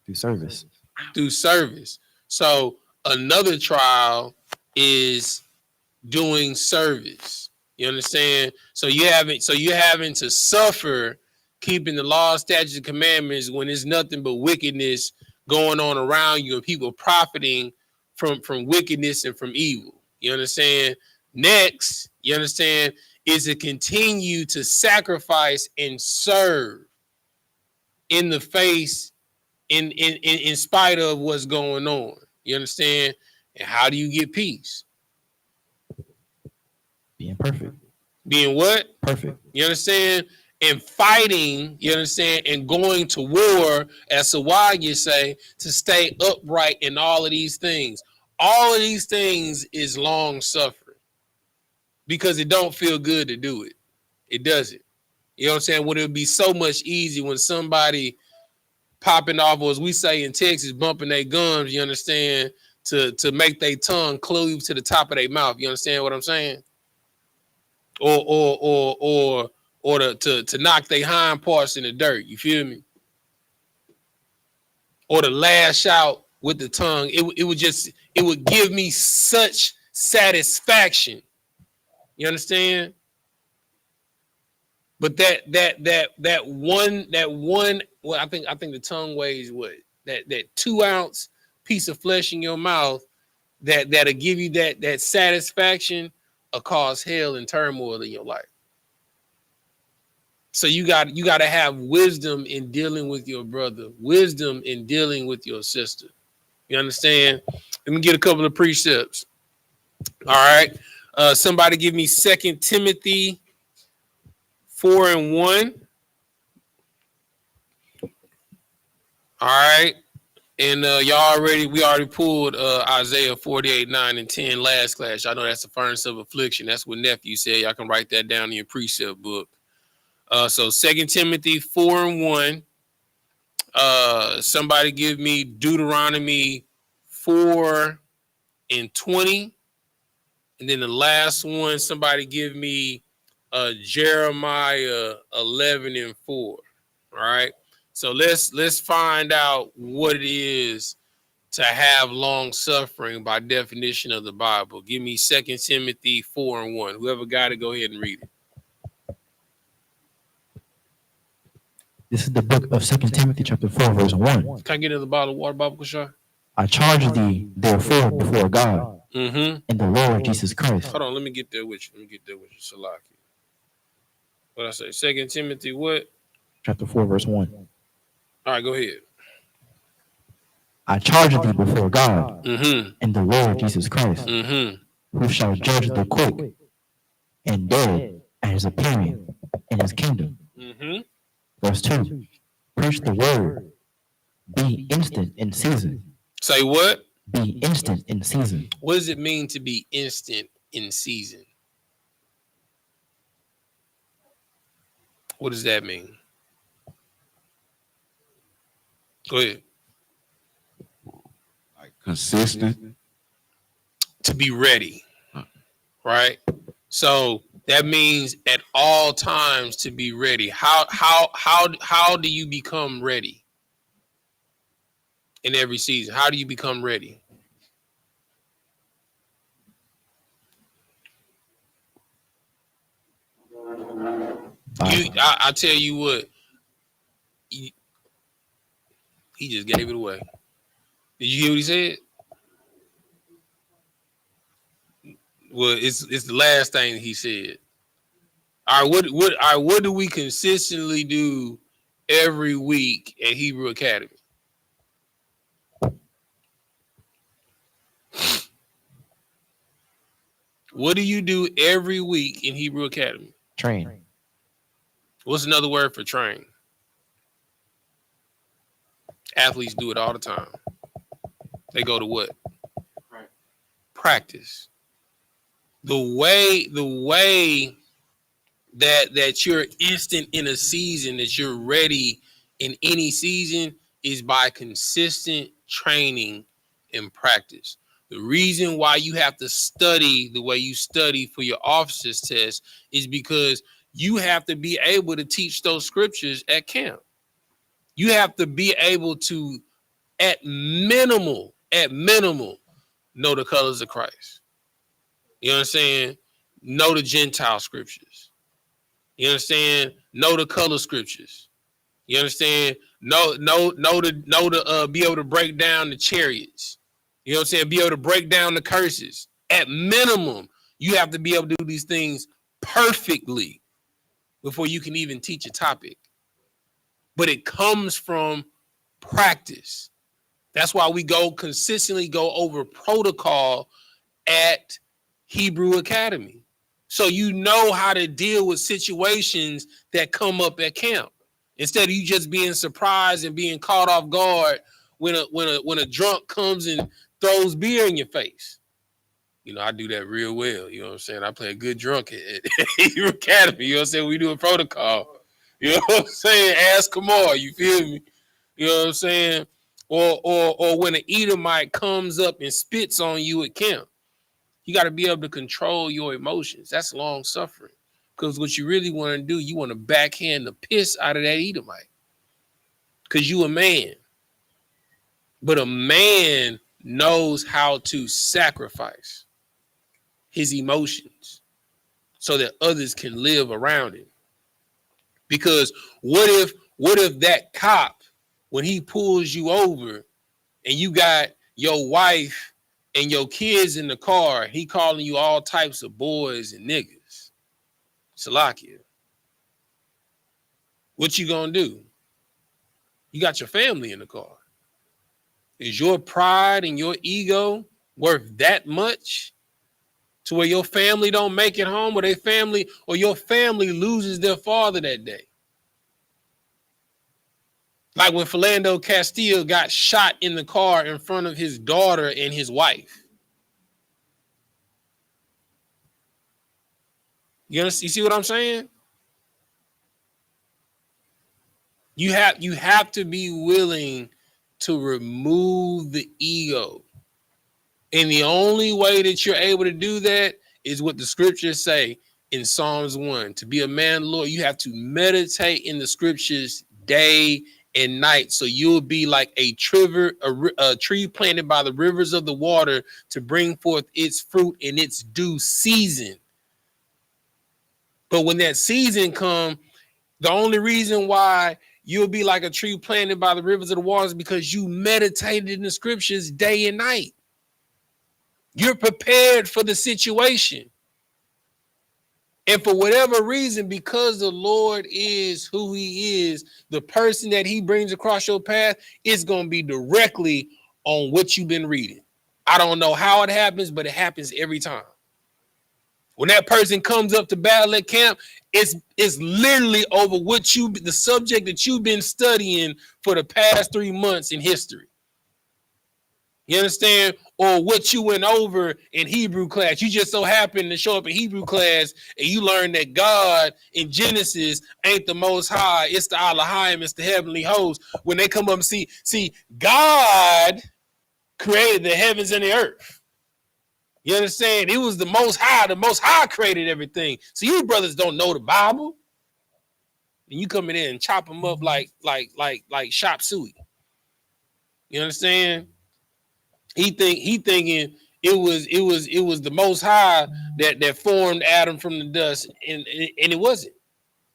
Through service. Through service. So another trial is doing service. You understand? So you're having to suffer keeping the law, statutes, and commandments when there's nothing but wickedness going on around you and people profiting from wickedness and from evil. You understand? Next, you understand, is to continue to sacrifice and serve in the face, in spite of what's going on. You understand? And how do you get peace? Being perfect. Being what? Perfect. You understand? And fighting, you understand, and going to war, as Sawaya say, to stay upright in all of these things. All of these things is long suffering because it don't feel good to do it. It doesn't. You know what I'm saying? When it would be so much easier when somebody popping off, or as we say in Texas, bumping their gums, you understand, to make their tongue cleave to the top of their mouth. You understand what I'm saying? Or to knock their hind parts in the dirt. You feel me? Or to lash out with the tongue. It would give me such satisfaction. You understand? But that one, well, I think the tongue weighs what? That 2 ounce piece of flesh in your mouth that'll give you that satisfaction will cause hell and turmoil in your life. So you got to have wisdom in dealing with your brother, wisdom in dealing with your sister. You understand? Let me get a couple of precepts. All right. Somebody give me 2 Timothy 4:1. All right. And we already pulled Isaiah 48:9 and 10 last class. I know that's the furnace of affliction. That's what nephew said. Y'all can write that down in your precept book. So 2 Timothy 4:1. Somebody give me Deuteronomy 4:20. And then the last one, somebody give me Jeremiah 11:4. All right. So let's find out what it is to have long suffering by definition of the Bible. Give me 2 Timothy 4:1. Whoever got it, go ahead and read it. This is the book of 2 Timothy chapter 4, verse 1. Can I get another bottle of water, Bible Kushar? I charge thee, therefore, before God Mm-hmm. and the Lord Jesus Christ. Hold on, let me get there with you. Salaki. What I say? 2 Timothy what? Chapter 4, verse 1. All right, go ahead. I charge thee before God Mm-hmm. and the Lord Jesus Christ, Mm-hmm. who shall judge the quick and dead at his appearing in his kingdom. Mm-hmm. Verse 2. Preach the word. Be instant in season. Say what? Be instant in season. What does it mean to be instant in season? What does that mean? Go ahead. Like consistent. To be ready, right? So that means at all times to be ready. How do you become ready in every season? How do you become ready? I tell you what, he just gave it away. Did you hear what he said? Well, it's the last thing he said. All right, what do we consistently do every week at Hebrew Academy? What do you do every week in Hebrew Academy? Train. What's another word for train? Athletes do it all the time. They go to what? Practice. The way that you're instant in a season, that you're ready in any season, is by consistent training and practice. The reason why you have to study the way you study for your officer's test is because you have to be able to teach those scriptures at camp. You have to be able to, at minimal, know the colors of Christ. You know what I'm saying? Know the Gentile scriptures. You understand? Know the color scriptures. You understand? Know to be able to break down the chariots. You know what I'm saying? Be able to break down the curses. At minimum, you have to be able to do these things perfectly before you can even teach a topic. But it comes from practice. That's why we consistently go over protocol at Hebrew Academy. So you know how to deal with situations that come up at camp. Instead of you just being surprised and being caught off guard when a drunk comes and throws beer in your face. You know, I do that real well. You know what I'm saying? I play a good drunk at Hebrew Academy. You know what I'm saying? We do a protocol. You know what I'm saying? Ask Kamar. You feel me? You know what I'm saying? Or when an Edomite comes up and spits on you at camp, you got to be able to control your emotions. That's long suffering. Because what you really want to do, you want to backhand the piss out of that Edomite. Because you a man. But a man knows how to sacrifice his emotions so that others can live around him. Because what if that cop, when he pulls you over and you got your wife and your kids in the car, he calling you all types of boys and niggas. Salakia. What you gonna do? You got your family in the car. Is your pride and your ego worth that much to where your family don't make it home, or your family loses their father that day? Like when Philando Castile got shot in the car in front of his daughter and his wife. You see what I'm saying? You have to be willing to remove the ego. And the only way that you're able to do that is what the scriptures say in Psalms 1. To be a man, Lord, you have to meditate in the scriptures day and night. So you'll be like a tree planted by the rivers of the water to bring forth its fruit in its due season. But when that season comes, the only reason why you'll be like a tree planted by the rivers of the waters is because you meditated in the scriptures day and night. You're prepared for the situation. And for whatever reason, because the Lord is who he is, the person that he brings across your path is going to be directly on what you've been reading. I don't know how it happens, but it happens every time. When that person comes up to battle at camp, it's literally over the subject that you've been studying for the past 3 months in history. You understand? Or what you went over in Hebrew class. You just so happened to show up in Hebrew class and you learned that God in Genesis ain't the most high. It's the Elohim, it's the heavenly host. When they come up and see, God created the heavens and the earth. You understand? It was the most high created everything. So you brothers don't know the Bible. And you come in there and chop them up like chop suey. You understand? He thinking it was the most high that formed Adam from the dust, and it wasn't.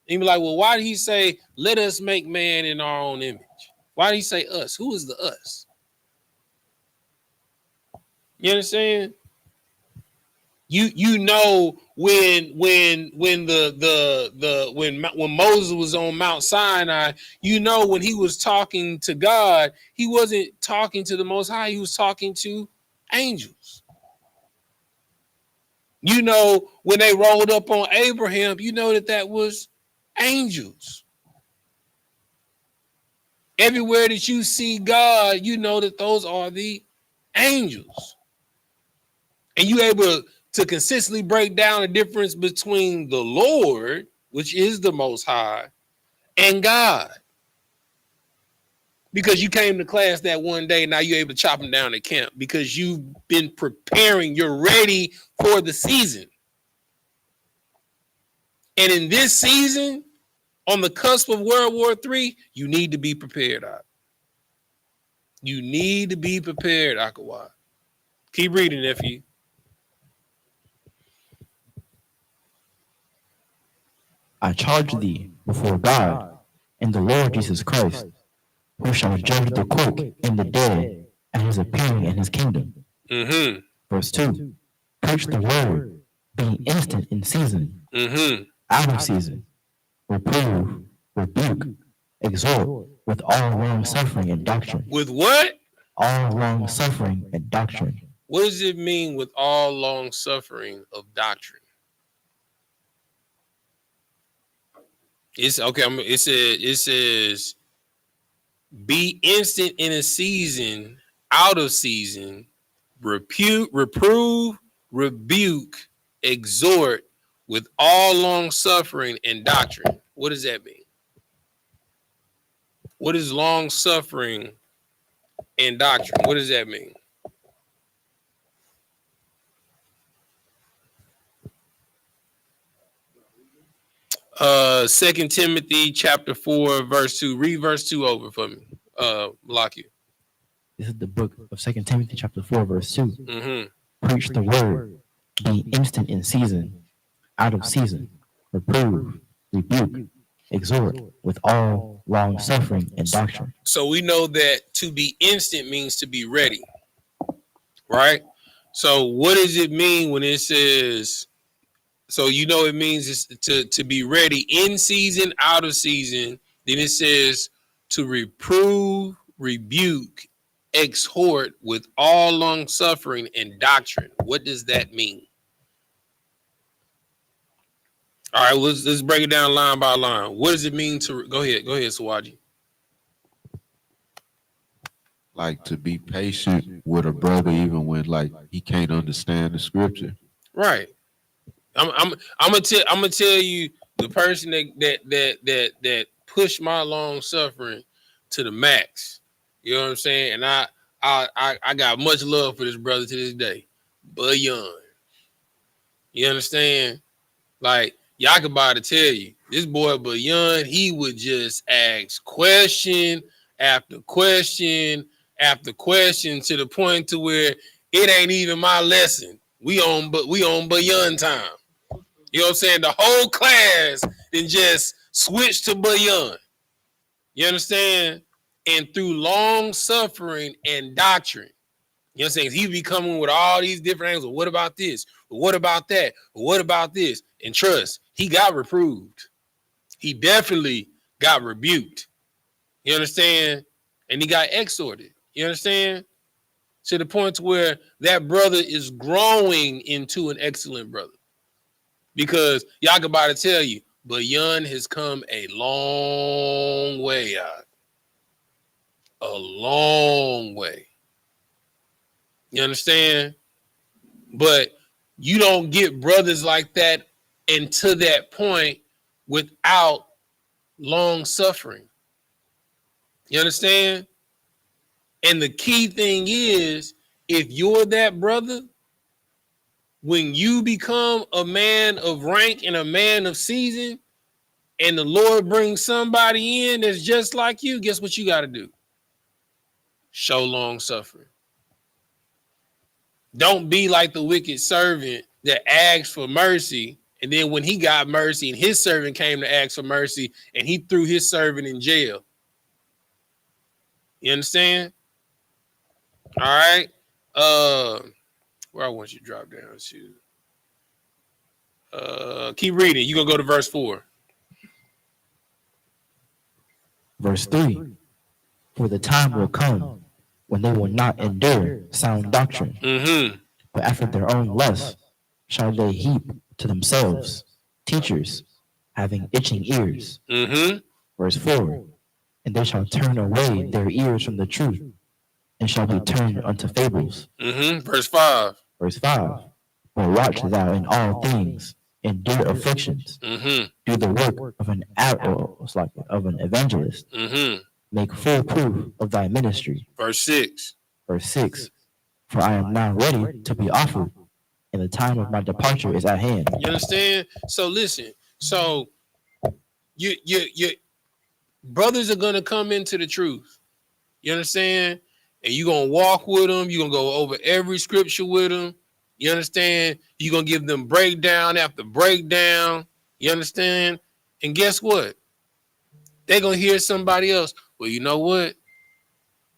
He be like, well, why did he say, let us make man in our own image? Why did he say us? Who is the us? You understand? You know when Moses was on Mount Sinai, you know when he was talking to God, he wasn't talking to the Most High, he was talking to angels. You know when they rolled up on Abraham, you know that was angels. Everywhere that you see God, you know that those are the angels. And you able to consistently break down the difference between the Lord, which is the Most High, and God. Because you came to class that one day, now you're able to chop them down at camp because you've been preparing. You're ready for the season. And in this season, on the cusp of World War III, you need to be prepared. You need to be prepared, Akawa. Keep reading, nephew. I charge thee before God and the Lord Jesus Christ, who shall judge the quick and the dead at his appearing in his kingdom. Mm-hmm. Verse 2. Preach the word, being instant in season, out of season, reprove, rebuke, exhort with all long suffering and doctrine. With what? All long suffering and doctrine. What does it mean with all long suffering of doctrine? It's okay. It says, be instant in a season, out of season, reprove, rebuke, exhort with all long suffering and doctrine. What does that mean? What is long suffering and doctrine? What does that mean? Second Timothy chapter 4, verse 2. Read verse 2 over for me. Block you. This is the book of 2 Timothy chapter 4, verse 2. Mm-hmm. Preach the word, be instant in season, out of season, reprove, rebuke, exhort with all long suffering and doctrine. So we know that to be instant means to be ready, right? So what does it mean when it says, so you know it means it's to be ready in season, out of season. Then it says to reprove, rebuke, exhort with all long suffering and doctrine. What does that mean? All right, let's break it down line by line. What does it mean to go ahead, Sawaji? Like to be patient with a brother even when like he can't understand the scripture. Right. I'm gonna tell you the person that push my long suffering to the max. You know what I'm saying? And I got much love for this brother to this day. But young. You understand? Like, y'all could about to tell you, this boy Bayon, he would just ask question after question after question to the point to where it ain't even my lesson. We on Bayon time. You know what I'm saying? The whole class then just switch to Bayon. You understand? And through long suffering and doctrine, you know what I'm saying? He be coming with all these different angles. What about this? What about that? What about this? And trust, he got reproved. He definitely got rebuked. You understand? And he got exhorted. You understand? To the point where that brother is growing into an excellent brother. Because y'all can about to tell you, Bayon has come a long way out. A long way. You understand? But you don't get brothers like that and to that point without long suffering. You understand? And the key thing is, if you're that brother, when you become a man of rank and a man of season, and the Lord brings somebody in that's just like you, guess what you got to do? Show long suffering. Don't be like the wicked servant that asked for mercy, and then when he got mercy and his servant came to ask for mercy, and he threw his servant in jail. You understand? All right. Where I want you to drop down to. Keep reading. You're going to go to verse 4. Verse 3. For the time will come when they will not endure sound doctrine, but after their own lust shall they heap to themselves teachers having itching ears. Verse 4. And they shall turn away their ears from the truth and shall be turned unto fables. Verse 5. Verse 5. But watch thou in all things, endure afflictions, do the work of an evangelist, make full proof of thy ministry. Verse 6. Verse 6. For I am now ready to be offered, and the time of my departure is at hand. You understand? So listen. So you brothers are gonna come into the truth. You understand? And you're gonna walk with them. You're gonna go over every scripture with them. You understand? You're gonna give them breakdown after breakdown. You understand? And guess what? They're gonna hear somebody else. Well, you know what?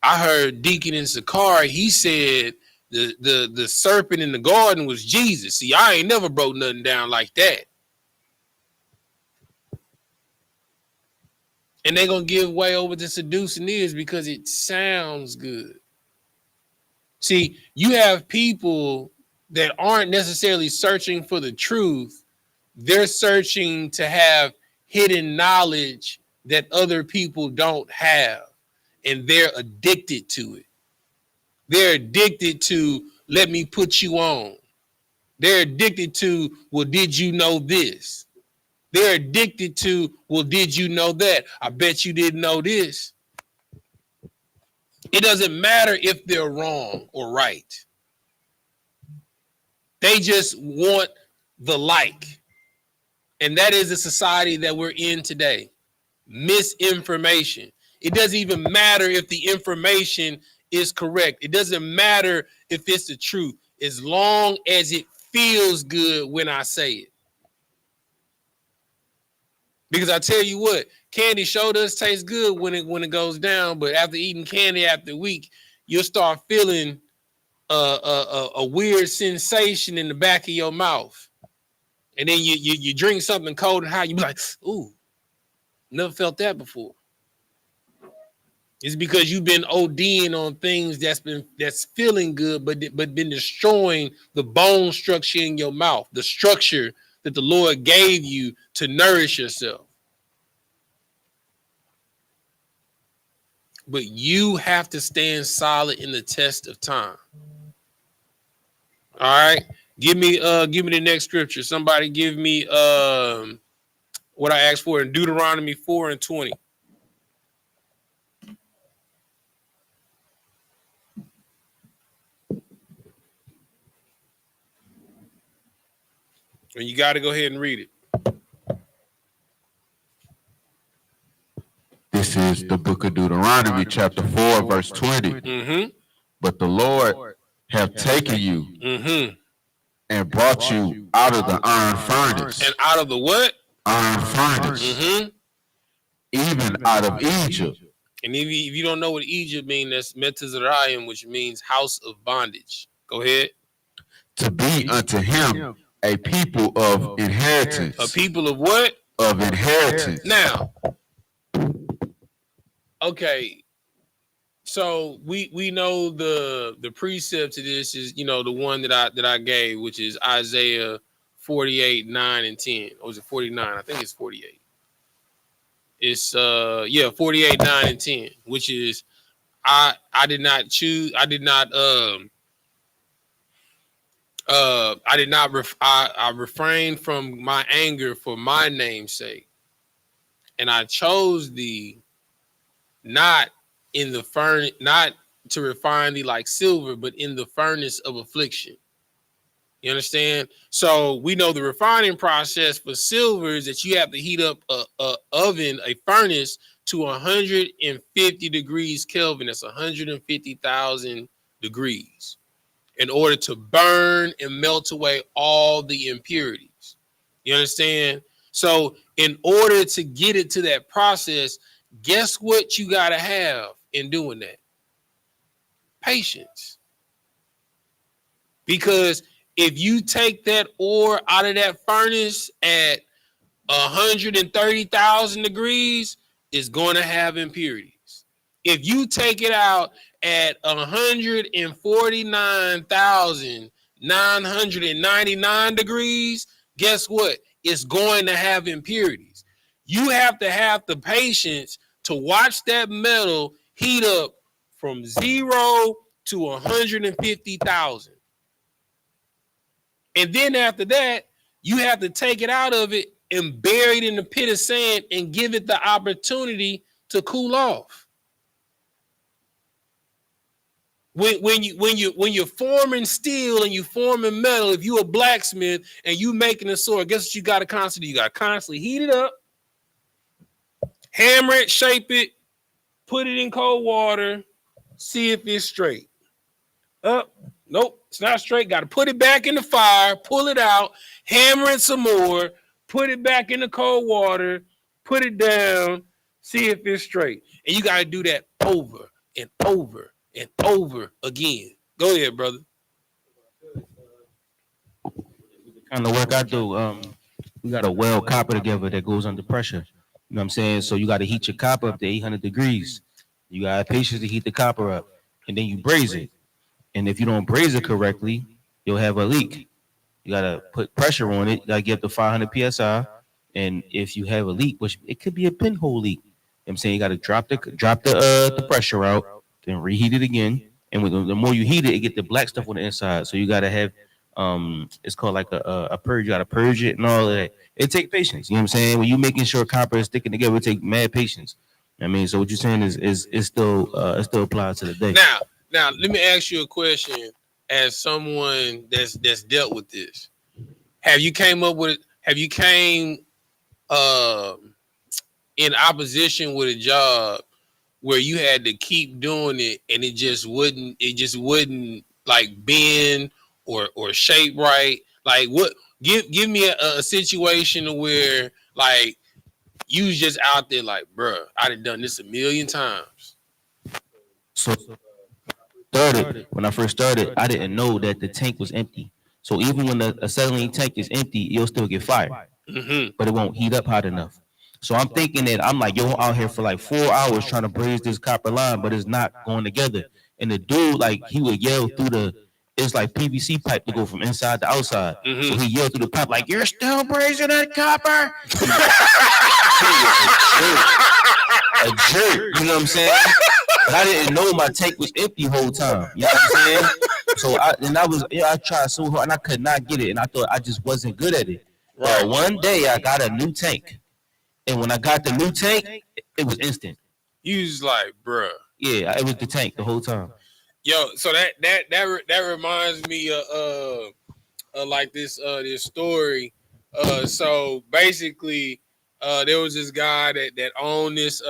I heard Deacon in Sakari, he said the serpent in the garden was Jesus. See, I ain't never broke nothing down like that. And they're going to give way over to seducing ears because it sounds good. See, you have people that aren't necessarily searching for the truth. They're searching to have hidden knowledge that other people don't have. And they're addicted to it. They're addicted to, let me put you on. They're addicted to, well, did you know this? They're addicted to, well, did you know that? I bet you didn't know this. It doesn't matter if they're wrong or right. They just want the like. And that is the society that we're in today. Misinformation. It doesn't even matter if the information is correct. It doesn't matter if it's the truth, as long as it feels good when I say it. Because I tell you what, candy sure does taste good when it goes down, but after eating candy after a week, you'll start feeling a weird sensation in the back of your mouth. And then you drink something cold and hot, you be like, ooh, never felt that before. It's because you've been ODing on things that's feeling good, but been destroying the bone structure in your mouth, the structure that the Lord gave you to nourish yourself. But you have to stand solid in the test of time. All right. Give me the next scripture. Somebody give me what I asked for in Deuteronomy 4:20. And you got to go ahead and read it. This is the book of Deuteronomy, chapter 4, verse 20. Mm-hmm. But the Lord have taken you Mm-hmm. and brought you out of the iron furnace. And out of the what? Iron furnace. Mm-hmm. Even out of Egypt. And if you don't know what Egypt means, that's Metazarayim, which means house of bondage. Go ahead. To be unto him a people of inheritance. A people of what? Of inheritance. Now, okay, so we know the precept to this is, you know, the one that I gave, which is Isaiah 48, 9 and 10. Or was it 49? I think it's 48. It's 48, 9 and 10, which is I refrained from my anger for my name's sake, and I chose thee not in the furnace, not to refine thee like silver, but in the furnace of affliction. You understand? So we know the refining process for silver is that you have to heat up a furnace to 150 degrees Kelvin. That's 150,000 degrees in order to burn and melt away all the impurities. You understand? So in order to get it to that process, guess what you got to have in doing that? Patience. Because if you take that ore out of that furnace at 130,000 degrees, it's going to have impurities. If you take it out at 149,999 degrees, guess what? It's going to have impurities. You have to have the patience to watch that metal heat up from 0 to 150,000. And then after that, you have to take it out of it and bury it in the pit of sand and give it the opportunity to cool off. When you're forming steel and you forming metal, if you're a blacksmith and you making a sword, guess what you got to constantly do? You got to constantly heat it up, hammer it, shape it, put it in cold water, see if it's straight. Up. Nope, it's not straight. Got to put it back in the fire, pull it out, hammer it some more, put it back in the cold water, put it down, see if it's straight. And you got to do that over and over and over again. Go ahead, brother. The kind of work I do, we got a weld copper together that goes under pressure. You know what I'm saying? So you got to heat your copper up to 800 degrees. You got to have patience to heat the copper up, and then you braise it. And if you don't braise it correctly, you'll have a leak. You gotta put pressure on it. You gotta get up to 500 psi. And if you have a leak, which it could be a pinhole leak, you know what I'm saying, you gotta drop the pressure out, then reheat it again. And with the more you heat it, it get the black stuff on the inside. So you gotta have it's called like a purge. You gotta purge it and all of that. It takes patience. You know what I'm saying? When you making sure copper is sticking together, it takes mad patience. I mean, so what you're saying is still applies to the day. Now, let me ask you a question as someone that's dealt with this. Have you came in opposition with a job where you had to keep doing it and it just wouldn't like bend or shape right? Like what? Give me a situation where like you was just out there like, bruh, I done this a million times. So when I first started, I didn't know that the tank was empty. So even when the acetylene tank is empty, you'll still get fire, but it won't heat up hot enough. So I'm thinking that I'm like, yo, out here for like 4 hours trying to braise this copper line, but it's not going together. And the dude, like, he would yell through it's like PVC pipe to go from inside to outside. So he yelled through the pipe like, "You're still braising that copper?" A jerk, you know what I'm saying? I didn't know my tank was empty the whole time. You know what I'm saying? So I tried so hard and I could not get it. And I thought I just wasn't good at it. Right. But one day I got a new tank. And when I got the new tank, it was instant. You was like, bruh. Yeah, it was the tank the whole time. Yo, so that reminds me of like this story So basically, there was this guy that owned this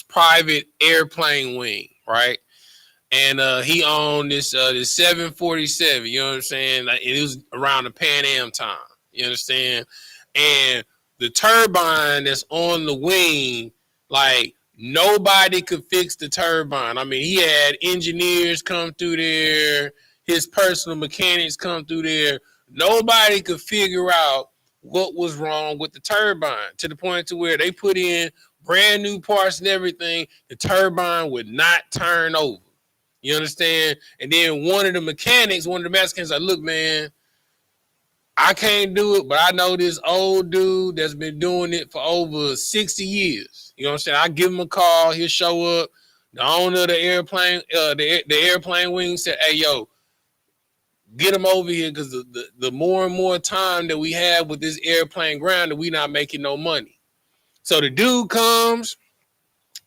private airplane wing, right? And he owned this 747. You know what I'm saying? Like, it was around the Pan Am time. You understand? And the turbine that's on the wing, like, nobody could fix the turbine. I mean, he had engineers come through there, his personal mechanics come through there. Nobody could figure out what was wrong with the turbine, to the point to where they put in brand new parts and everything. The turbine would not turn over. You understand? And then one of the Mexicans, like, look, man, I can't do it, but I know this old dude that's been doing it for over 60 years. You know what I'm saying? I give him a call, he'll show up. The owner of the airplane, the airplane wing said, hey, yo, get him over here, because the more and more time that we have with this airplane ground, that we not making no money. So the dude comes,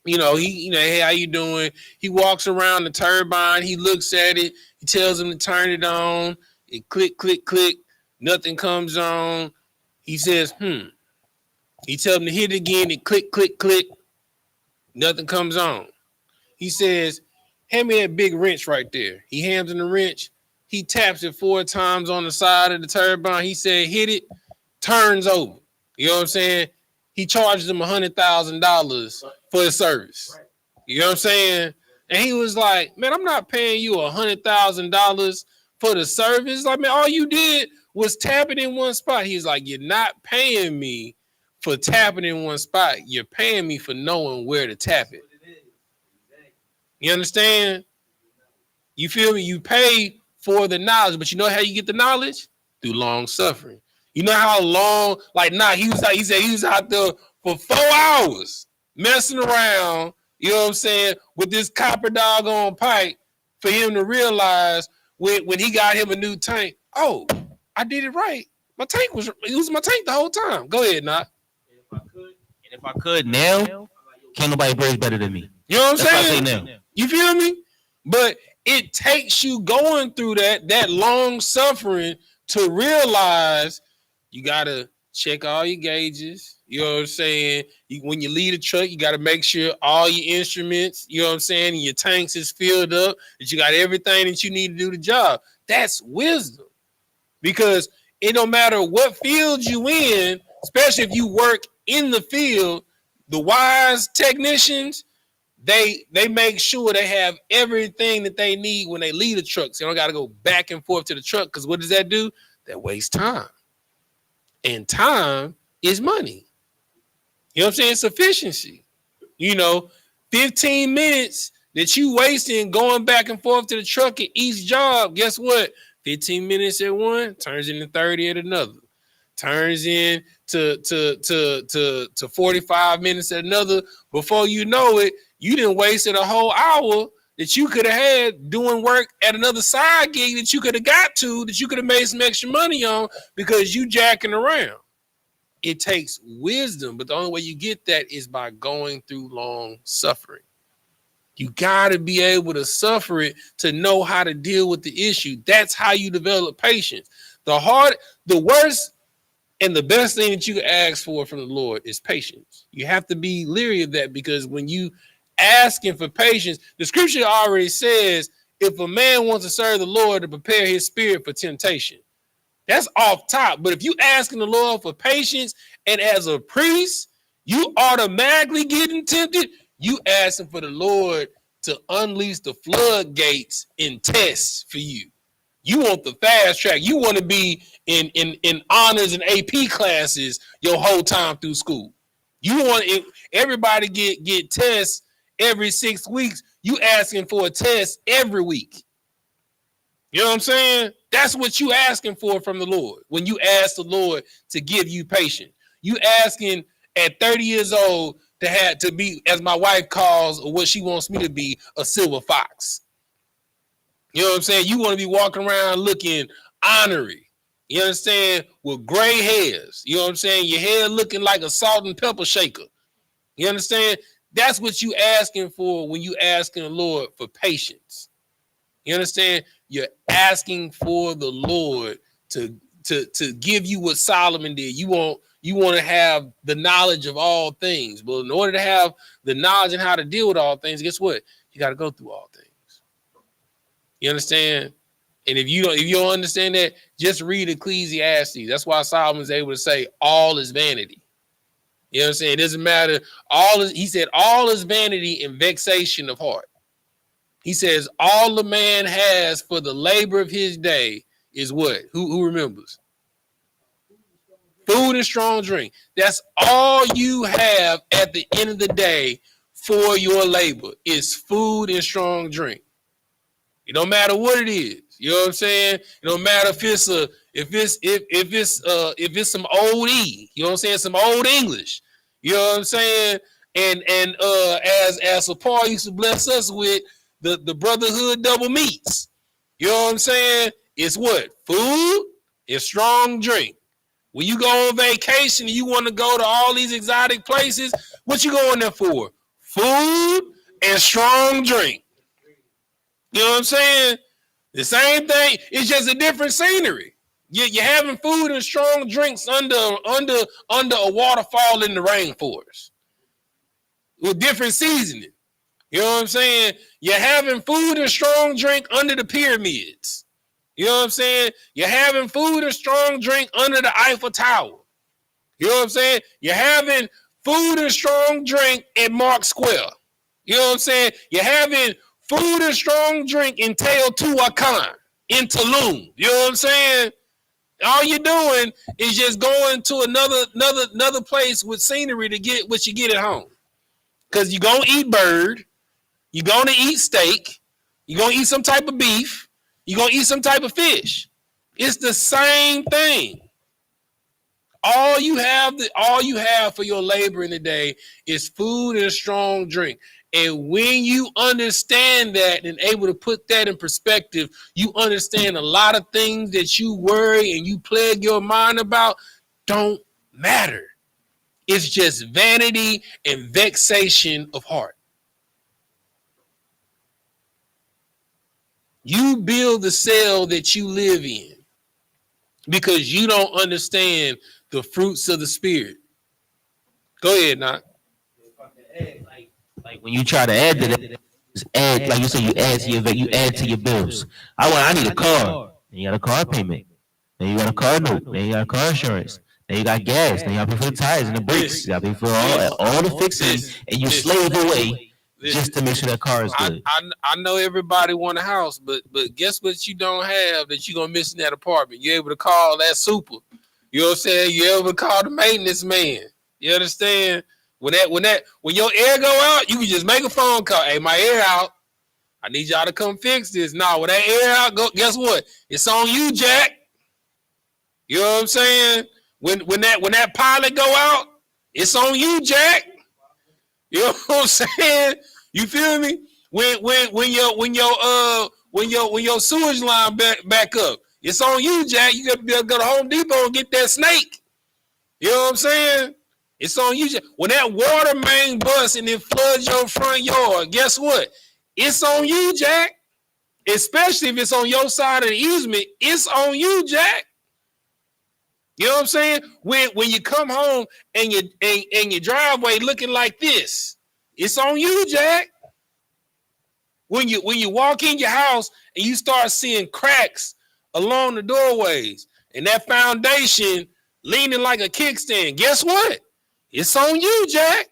hey, how you doing? He walks around the turbine. He looks at it. He tells him to turn it on. It click, click, click. Nothing comes on. He says, He tells him to hit it again. It click, click, click. Nothing comes on. He says, hand me that big wrench right there. He hands him the wrench. He taps it 4 times on the side of the turbine. He said, hit it. Turns over. You know what I'm saying? He charges him $100,000 for his service. You know what I'm saying? And he was like, man, I'm not paying you $100,000 for the service. Like, man, all you did was tap it in one spot. He's like, you're not paying me for tapping in one spot. You're paying me for knowing where to tap it. You understand? You feel me? You pay for the knowledge, but you know how you get the knowledge? Through long suffering. You know how long, he said he was out there for 4 hours messing around, you know what I'm saying, with this copper doggone pipe for him to realize when he got him a new tank, oh, I did it right. My tank was my tank the whole time. Go ahead, Knock. If I could now, can't nobody braise better than me. You know what I'm saying? Now. You feel me? But it takes you going through that long suffering to realize you got to check all your gauges. You know what I'm saying? When you leave the truck, you got to make sure all your instruments, you know what I'm saying, and your tanks is filled up, that you got everything that you need to do the job. That's wisdom. Because it don't matter what field you in, especially if you work in the field, the wise technicians, they make sure they have everything that they need when they leave the truck. So you don't got to go back and forth to the truck, because what does that do? That wastes time. And time is money. You know what I'm saying? It's efficiency. 15 minutes that you wasting going back and forth to the truck at each job, guess what? 15 minutes at one turns into 30 at another. Turns in to 45 minutes at another. Before you know it, you didn't wasted a whole hour that you could have had doing work at another side gig that you could have got to, that you could have made some extra money on, because you jacking around. It takes wisdom, but the only way you get that is by going through long suffering. You got to be able to suffer it to know how to deal with the issue. That's how you develop patience. The worst and the best thing that you can ask for from the Lord is patience. You have to be leery of that, because when you asking for patience, the scripture already says, if a man wants to serve the Lord, to prepare his spirit for temptation. That's off top. But if you asking the Lord for patience, and as a priest, you automatically getting tempted, you asking for the Lord to unleash the floodgates and tests for you. You want the fast track. You want to be in honors and AP classes your whole time through school. You want everybody get tests every 6 weeks. You asking for a test every week. You know what I'm saying? That's what you asking for from the Lord. When you ask the Lord to give you patience, you asking at 30 years old to be, as my wife calls, or what she wants me to be, a silver fox. You know what I'm saying? You want to be walking around looking honorary. You understand? With gray hairs. You know what I'm saying? Your hair looking like a salt and pepper shaker. You understand? That's what you asking for when you asking the Lord for patience. You understand? You're asking for the Lord to to give you what Solomon did. You want to have the knowledge of all things. But in order to have the knowledge and how to deal with all things, guess what? You got to go through all things. You understand? And if you don't understand that, just read Ecclesiastes. That's why Solomon's able to say all is vanity. You know what I'm saying? It doesn't matter. He said all is vanity and vexation of heart. He says all the man has for the labor of his day is what? Who remembers? Food and strong drink. That's all you have at the end of the day for your labor is food and strong drink. It don't matter what it is. You know what I'm saying? It don't matter if it's some old E. You know what I'm saying? Some old English. You know what I'm saying? And as Paul used to bless us with the brotherhood double meats. You know what I'm saying? It's what? Food and strong drink. When you go on vacation and you want to go to all these exotic places, what you going there for? Food and strong drink. You know what I'm saying? The same thing. It's just a different scenery. You're having food and strong drinks under a waterfall in the rainforest with different seasoning. You know what I'm saying? You're having food and strong drink under the pyramids. You know what I'm saying? You're having food and strong drink under the Eiffel Tower. You know what I'm saying? You're having food and strong drink at Mark Square. You know what I'm saying? You're having food and strong drink in Teotihuacan, in Tulum. You know what I'm saying? All you're doing is just going to another place with scenery to get what you get at home. Because you're going to eat bird. You're going to eat steak. You're going to eat some type of beef. You're going to eat some type of fish. It's the same thing. All you have for your labor in the day is food and a strong drink. And when you understand that and able to put that in perspective, you understand a lot of things that you worry and you plague your mind about don't matter. It's just vanity and vexation of heart. You build the cell that you live in because you don't understand the fruits of the spirit. Go ahead, Knock. Like when you try to add to that, just add, like you say, you add to your bills. I need a car. Then you got a car payment. Then you got a car note. Then you got a car insurance. Then you got gas. Then you got to pay for the tires and the brakes. You got to pay for all the fixing, and you slave away just to make sure that car is good. I know everybody want a house, but guess what you don't have that you're gonna miss in that apartment? You're able to call that super. You know what I'm saying? You're able to call the maintenance man. You understand? When your air go out, you can just make a phone call. Hey, my air out. I need y'all to come fix this. Nah, when that air out, guess what? It's on you, Jack. You know what I'm saying? When that pilot go out, it's on you, Jack. You know what I'm saying? You feel me? When your sewage line back up, it's on you, Jack. You got to go to Home Depot and get that snake. You know what I'm saying? It's on you. When that water main busts and it floods your front yard, guess what? It's on you, Jack. Especially if it's on your side of the easement, it's on you, Jack. You know what I'm saying? When you come home and your driveway looking like this, it's on you, Jack. When you walk in your house and you start seeing cracks along the doorways and that foundation leaning like a kickstand, guess what? It's on you, Jack.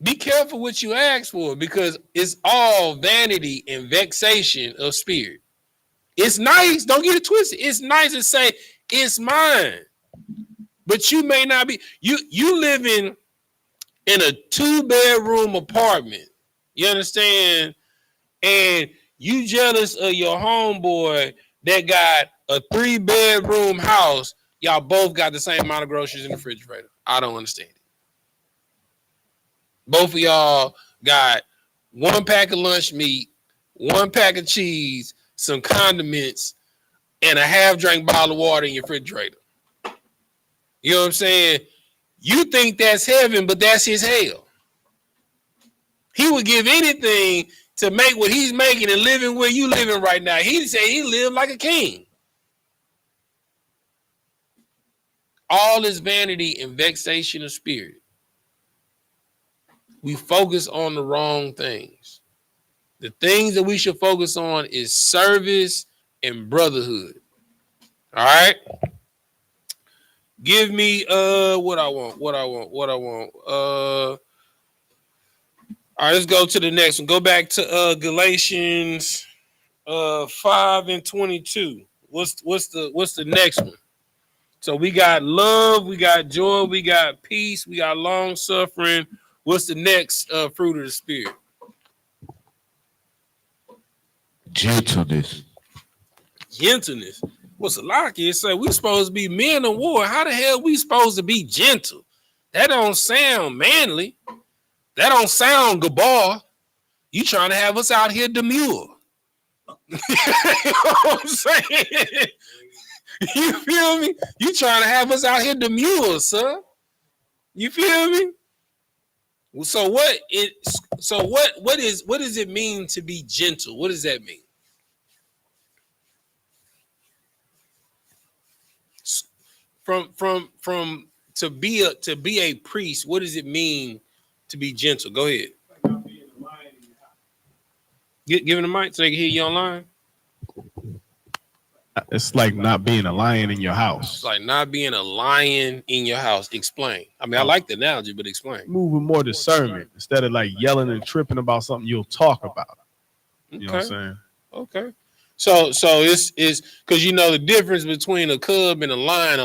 Be careful what you ask for because it's all vanity and vexation of spirit. It's nice. Don't get it twisted. It's nice to say it's mine. But you may not be. You live in a 2-bedroom apartment. You understand? And you jealous of your homeboy that got a 3-bedroom house. Y'all both got the same amount of groceries in the refrigerator. I don't understand it. Both of y'all got 1 pack of lunch meat, 1 pack of cheese, some condiments, and a half-drink bottle of water in your refrigerator. You know what I'm saying? You think that's heaven, but that's his hell. He would give anything to make what he's making and living where you living right now. He say he lived like a king. All is vanity and vexation of spirit. We focus on the wrong things. The things that we should focus on is service and brotherhood. All right. Give me what I want. All right, let's go to the next one. Go back to Galatians 5:22. What's the next one? So we got love, we got joy, we got peace, we got long suffering. What's the next fruit of the spirit? Gentleness. Gentleness. What's a lot of kids say we supposed to be men of war? How the hell we supposed to be gentle? That don't sound manly. That don't sound gabar. You trying to have us out here demure. You know what I'm saying? You feel me? You trying to have us out here demure, sir. You feel me? So what does it mean to be gentle? What does that mean? From to be a priest, what does it mean to be gentle? Go ahead. Give him the mic so they can hear you online. It's like not being a lion in your house. It's like not being a lion in your house. Explain. I mean, I like the analogy, but explain. Moving more discernment instead of like yelling and tripping about something. You'll talk about it. You know what I'm saying? Okay. So it's because you know the difference between a cub and a lion.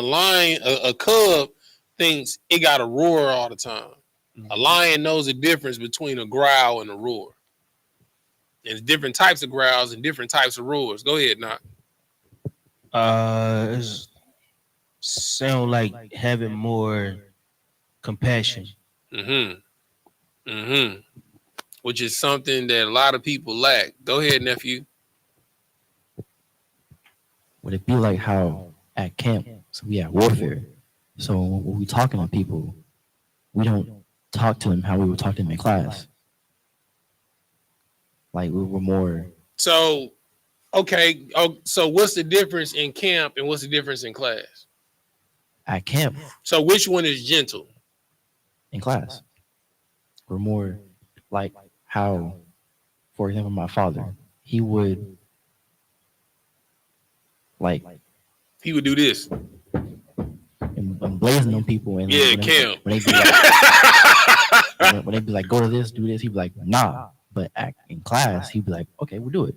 A cub thinks it got to roar all the time. Mm-hmm. A lion knows the difference between a growl and a roar. There's different types of growls and different types of roars. Go ahead, Knock. It sound like having more compassion. Which is something that a lot of people lack. Go ahead, nephew. Would it be like how at camp, so we at warfare, so when we talking to people, we don't talk to them how we would talk to them in class. Like we were more. So, okay. Oh, so what's the difference in camp and what's the difference in class? At camp. So which one is gentle? In class. We're more like how, for example, my father, he would do this. And blazing on people. And yeah, camp. When they be like, go to this, do this, he'd be like, nah. But in class, he'd be like, okay, we'll do it.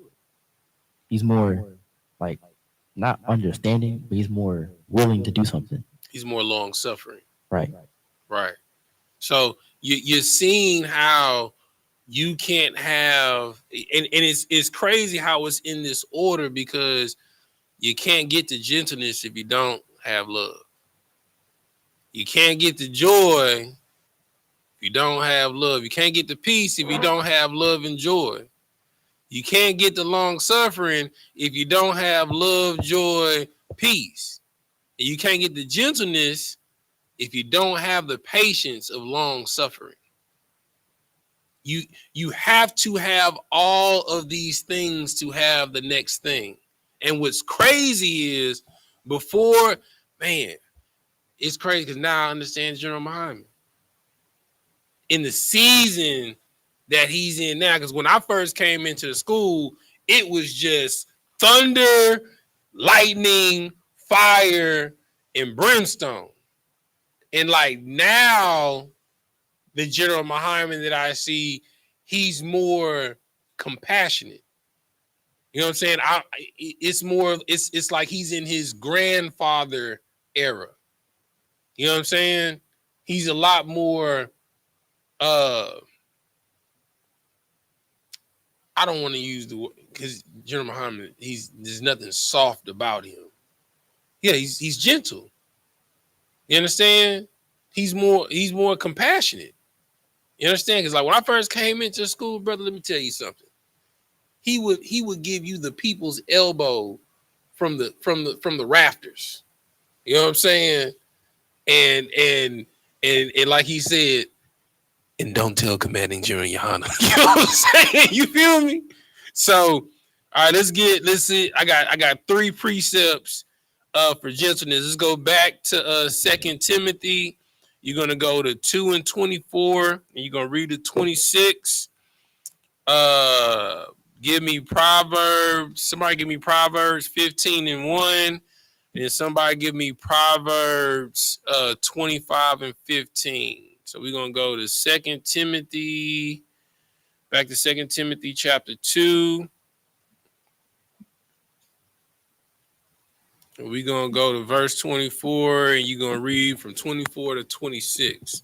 He's more like not understanding, but he's more willing to do something. He's more long suffering. Right. So you're seeing how you can't have, and it's crazy how it's in this order because you can't get to gentleness if you don't have love. You can't get the joy if you don't have love. You can't get the peace if you don't have love and joy. You can't get the long suffering if you don't have love, joy, peace. And you can't get the gentleness if you don't have the patience of long suffering. You have to have all of these things to have the next thing. And what's crazy is before, man, it's crazy because now I understand General Muhammad. In the season that he's in now, because when I first came into the school, it was just thunder, lightning, fire, and brimstone. And like now, the General Muhammad that I see, he's more compassionate. You know what I'm saying? It's like he's in his grandfather era. You know what I'm saying? He's a lot more I don't want to use the word because General Muhammad, there's nothing soft about him. Yeah, he's gentle. You understand? He's more compassionate. You understand? Because like when I first came into school, brother, let me tell you something. He would give you the people's elbow from the rafters. You know what I'm saying? And like he said, and don't tell commanding General YAHANNA. You know what I'm saying? You feel me? So, all right, let's see. I got 3 precepts for gentleness. Let's go back to 2 Timothy. You're gonna go to 2 and 24, and you're gonna read the 26. Give me Proverbs. Somebody give me Proverbs 15 and 1. And somebody give me Proverbs 25 and 15. So we're going to go to 2 Timothy, back to 2 Timothy chapter 2. And we're going to go to verse 24, and you're going to read from 24 to 26.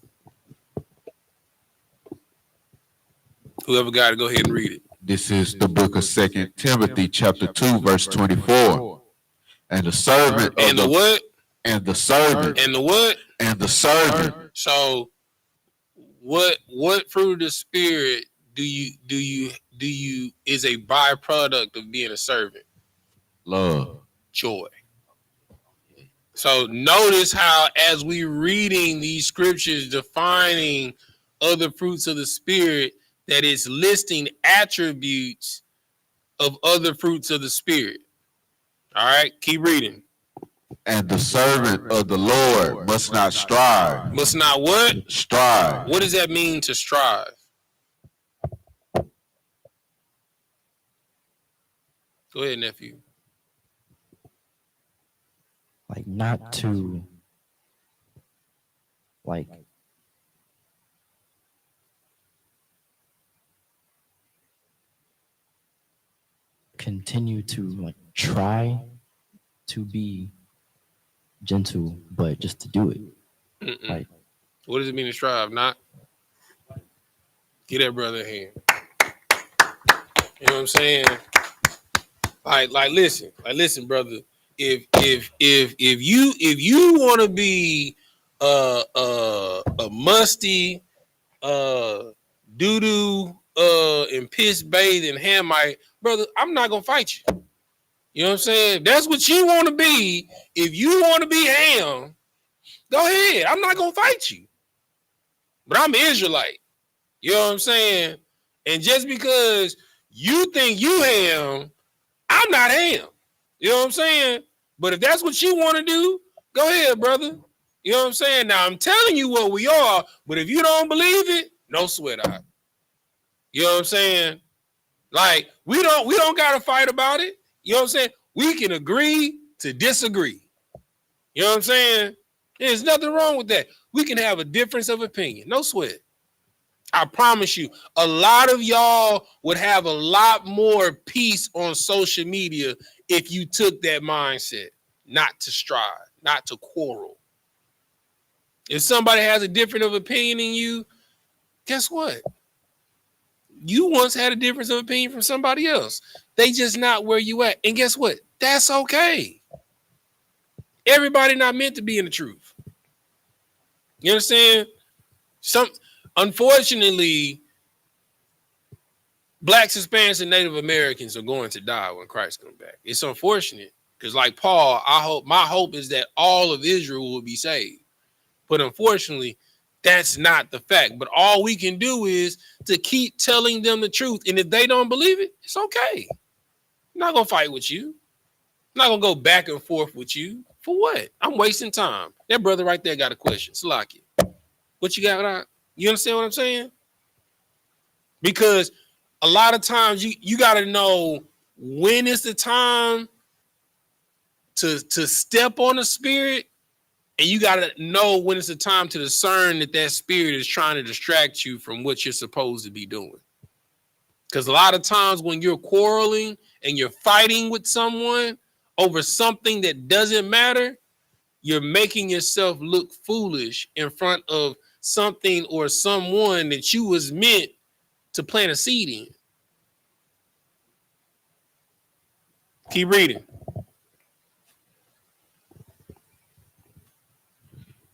Whoever got it, go ahead and read it. This is the book of 2 Timothy chapter 2, verse 24. And the servant and the what? And the servant. And the what? And the servant. So what fruit of the spirit do you is a byproduct of being a servant? Love. Joy. So notice how as we reading these scriptures defining other fruits of the spirit, that it's listing attributes of other fruits of the spirit. All right, keep reading. And the servant of the Lord must not strive. Must not what? Strive. What does that mean to strive? Go ahead, nephew. Like not to, like, continue to like try to be gentle, but just to do it. Like, what does it mean to strive? Not get that brother a hand. You know what I'm saying? Like listen, brother. If you want to be a musty doo-doo and piss bathing Hamite, brother, I'm not gonna fight you. You know what I'm saying? If that's what you want to be. If you want to be Ham, go ahead. I'm not gonna fight you. But I'm an Israelite. You know what I'm saying? And just because you think you Ham, I'm not Ham. You know what I'm saying? But if that's what you want to do, go ahead, brother. You know what I'm saying? Now I'm telling you what we are, but if you don't believe it, no sweat out. You know what I'm saying? Like we don't gotta fight about it. You know what I'm saying? We can agree to disagree. You know what I'm saying? There's nothing wrong with that. We can have a difference of opinion. No sweat. I promise you, a lot of y'all would have a lot more peace on social media if you took that mindset, not to strive, not to quarrel. If somebody has a different of opinion than you, guess what? You once had a difference of opinion from somebody else. They just not where you at. And guess what? That's okay. Everybody not meant to be in the truth. You understand? Unfortunately, Blacks, Hispanics, and Native Americans are going to die when Christ comes back. It's unfortunate because, like Paul, my hope is that all of Israel will be saved. But unfortunately, that's not the fact. But all we can do is to keep telling them the truth. And if they don't believe it, it's okay. I'm not going to fight with you. I'm not going to go back and forth with you. For what? I'm wasting time. That brother right there got a question. Salaki. What you got? You understand what I'm saying? Because a lot of times you got to know when is the time to step on the spirit. And you got to know when it's the time to discern that spirit is trying to distract you from what you're supposed to be doing. Because a lot of times when you're quarreling and you're fighting with someone over something that doesn't matter, you're making yourself look foolish in front of something or someone that you was meant to plant a seed in. Keep reading.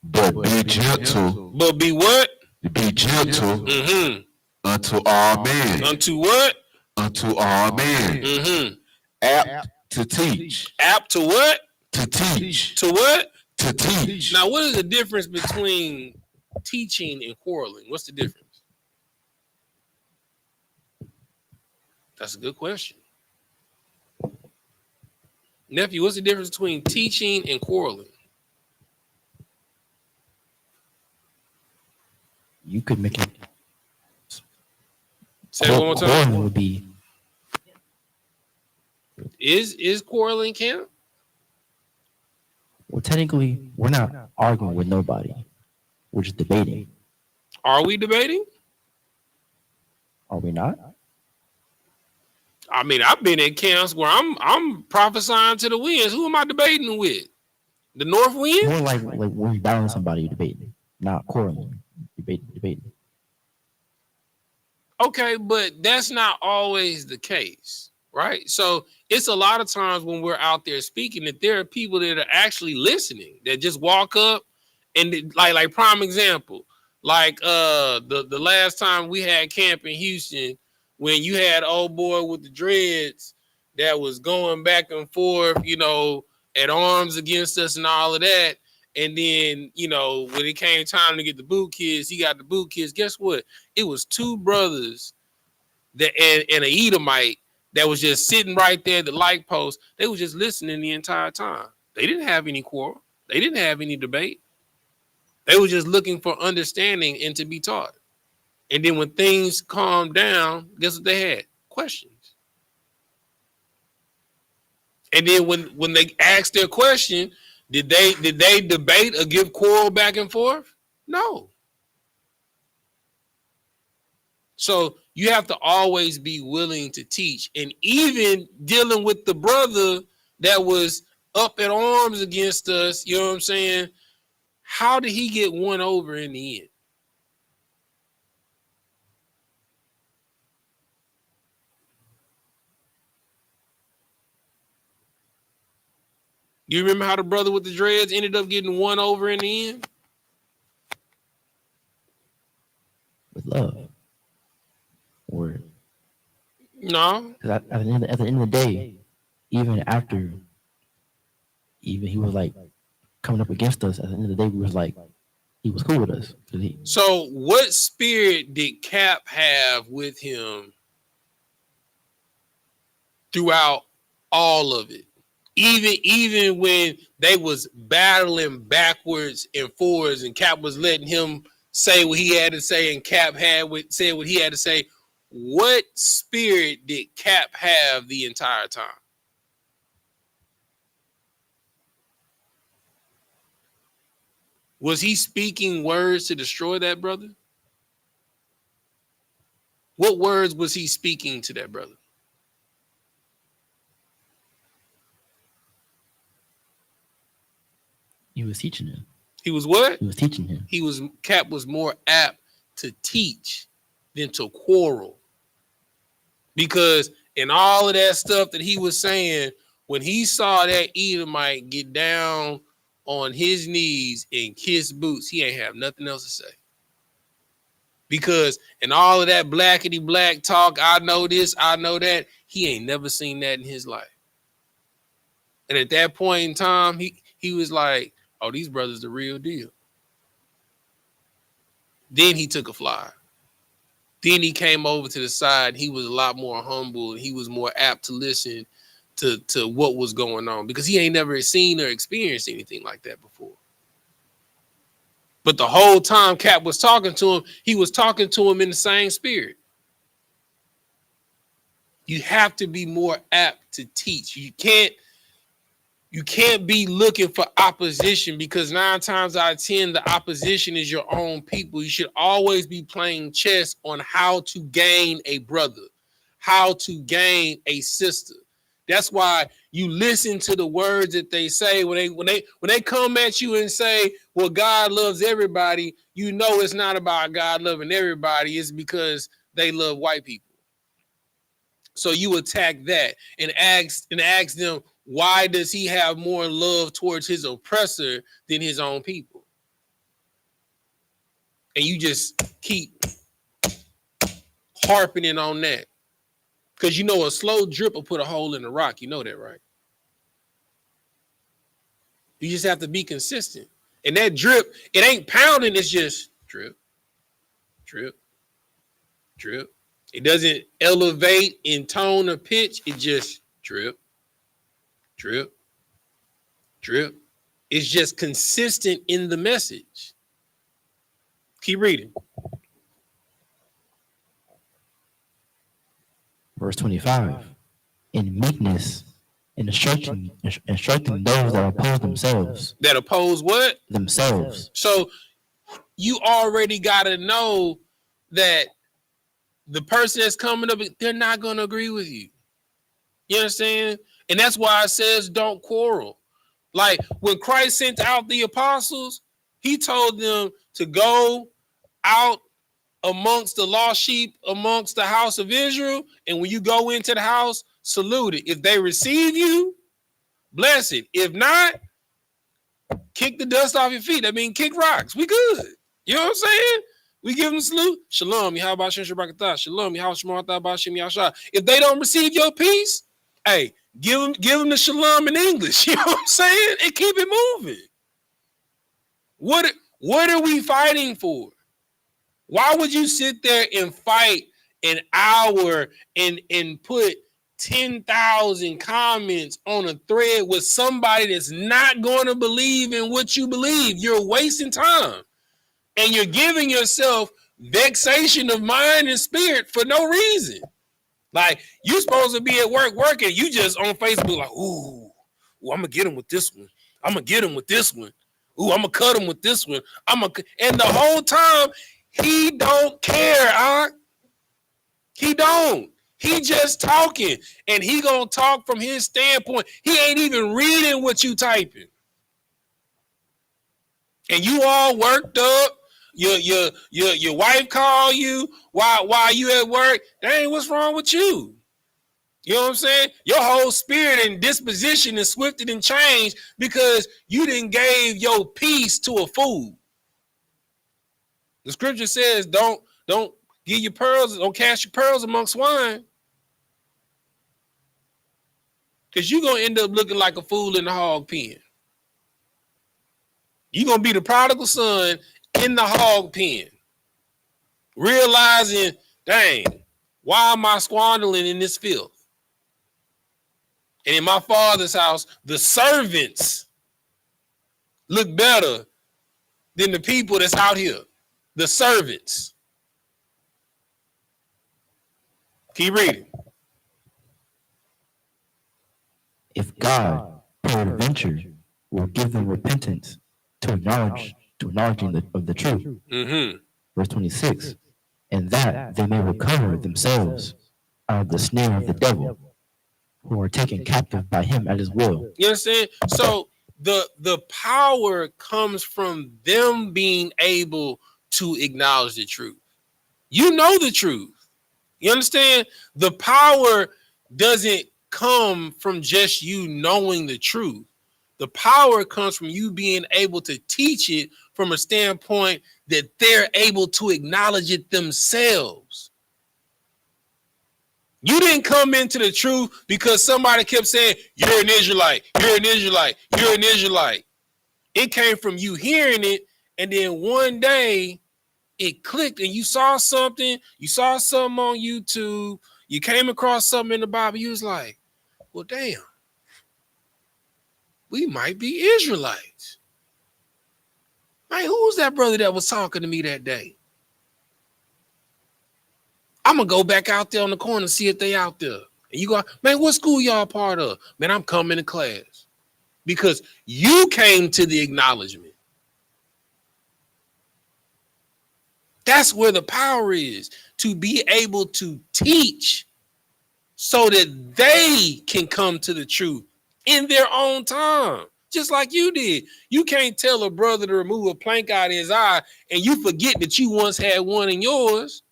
But be gentle. But be what? Be gentle unto all men. Unto what? Unto all men. Apt to teach. Apt to what? To teach. To what? To teach. Now, what is the difference between teaching and quarreling? What's the difference? That's a good question. Nephew, what's the difference between teaching and quarreling? You could make it. Say it one more time. Quarreling would be. Is quarreling count? Well, technically, we're not arguing with nobody. We're just debating. Are we debating? Are we not? I mean, I've been at camps where I'm prophesying to the winds. Who am I debating with? The north wind? More like when you're battling somebody, you're debating, not quarreling. Debating. Okay, but that's not always the case, right? So it's a lot of times when we're out there speaking that there are people that are actually listening that just walk up and like prime example, like the last time we had camp in Houston when you had old boy with the dreads that was going back and forth, you know, at arms against us and all of that. And then, you know, when it came time to get the boot kids, he got the boot kids. Guess what? It was two brothers that and an Edomite that was just sitting right there at the light post. They was just listening the entire time. They didn't have any quarrel. They didn't have any debate. They were just looking for understanding and to be taught. And then when things calmed down, guess what they had? Questions. And then when they asked their question, did they debate or give quarrel back and forth? No. So you have to always be willing to teach. And even dealing with the brother that was up at arms against us, you know what I'm saying? How did he get won over in the end? You remember how the brother with the dreads ended up getting won over in the end? With love. Or no. Because at the end of the day, even after he was like coming up against us, at the end of the day, we was like, he was cool with us. So what spirit did Cap have with him throughout all of it? Even when they was battling backwards and forwards and Cap was letting him say what he had to say and Cap said what he had to say, what spirit did Cap have the entire time? Was he speaking words to destroy that brother? What words was he speaking to that brother? He was teaching him. He was what? He was teaching him. Cap was more apt to teach than to quarrel. Because in all of that stuff that he was saying, when he saw that Edomite get down on his knees and kiss boots, he ain't have nothing else to say. Because in all of that blackety black talk, I know this, I know that, he ain't never seen that in his life. And at that point in time, he was like, oh, these brothers the real deal. Then he took a flyer. Then he came over to the side. He was a lot more humble and he was more apt to listen to what was going on because he ain't never seen or experienced anything like that before. But the whole time Cap was talking to him, he was talking to him in the same spirit. You have to be more apt to teach. You can't be looking for opposition because 9 times out of 10, the opposition is your own people. You should always be playing chess on how to gain a brother, how to gain a sister. That's why you listen to the words that they say when they come at you and say, well, God loves everybody. You know, it's not about God loving everybody. It's because they love white people. So you attack that and ask them, why does he have more love towards his oppressor than his own people? And you just keep harping in on that. Because you know a slow drip will put a hole in the rock. You know that, right? You just have to be consistent. And that drip, it ain't pounding, it's just drip, drip, drip. It doesn't elevate in tone or pitch. It just drip, drip, drip. It's just consistent in the message. Keep reading. Verse 25. In meekness, instructing those that oppose themselves. That oppose what? Themselves. So you already got to know that the person that's coming up, they're not going to agree with you. You understand? And that's why it says don't quarrel. Like when Christ sent out the apostles, he told them to go out amongst the lost sheep, amongst the house of Israel. And when you go into the house, salute it. If they receive you, bless it. If not, kick the dust off your feet. That means kick rocks. We good. You know what I'm saying? We give them a salute. Shalom. Shalom. If they don't receive your peace, hey, give them the shalom in English. You know what I'm saying? And keep it moving. What are we fighting for? Why would you sit there and fight an hour and put 10,000 comments on a thread with somebody that's not going to believe in what you believe? You're wasting time. And you're giving yourself vexation of mind and spirit for no reason. Like, you're supposed to be at work working. You just on Facebook like, ooh, I'm going to get him with this one. I'm going to get him with this one. Ooh, I'm going to cut him with this one. And the whole time, he don't care, He don't. He just talking. And he going to talk from his standpoint. He ain't even reading what you typing. And you all worked up. Your wife call you while you at work. Dang, what's wrong with you? You know what I'm saying? Your whole spirit and disposition is swifted and changed because you didn't gave your peace to a fool. The scripture says, don't give your pearls, don't cast your pearls among swine. Because you're gonna end up looking like a fool in the hog pen. You're gonna be the prodigal son in the hog pen, realizing, dang, why am I squandering in this filth? And in my father's house, the servants look better than the people that's out here. The servants. Keep reading. If God, peradventure, will give them repentance to acknowledging of the truth. Mm-hmm. Verse 26. And that they may recover themselves out of the snare of the devil, who are taken captive by him at his will. You understand? So the power comes from them being able to acknowledge the truth. You know the truth. You understand? The power doesn't come from just you knowing the truth. The power comes from you being able to teach it from a standpoint that they're able to acknowledge it themselves. You didn't come into the truth because somebody kept saying, you're an Israelite, you're an Israelite, you're an Israelite. It came from you hearing it, and then one day it clicked and you saw something on YouTube, you came across something in the Bible, you was like, well, damn, we might be Israelites. Man, who was that brother that was talking to me that day? I'm going to go back out there on the corner and see if they out there. And you go, man, what school y'all part of? Man, I'm coming to class. Because you came to the acknowledgement. That's where the power is, to be able to teach so that they can come to the truth in their own time, just like you did. You can't tell a brother to remove a plank out of his eye and you forget that you once had one in yours.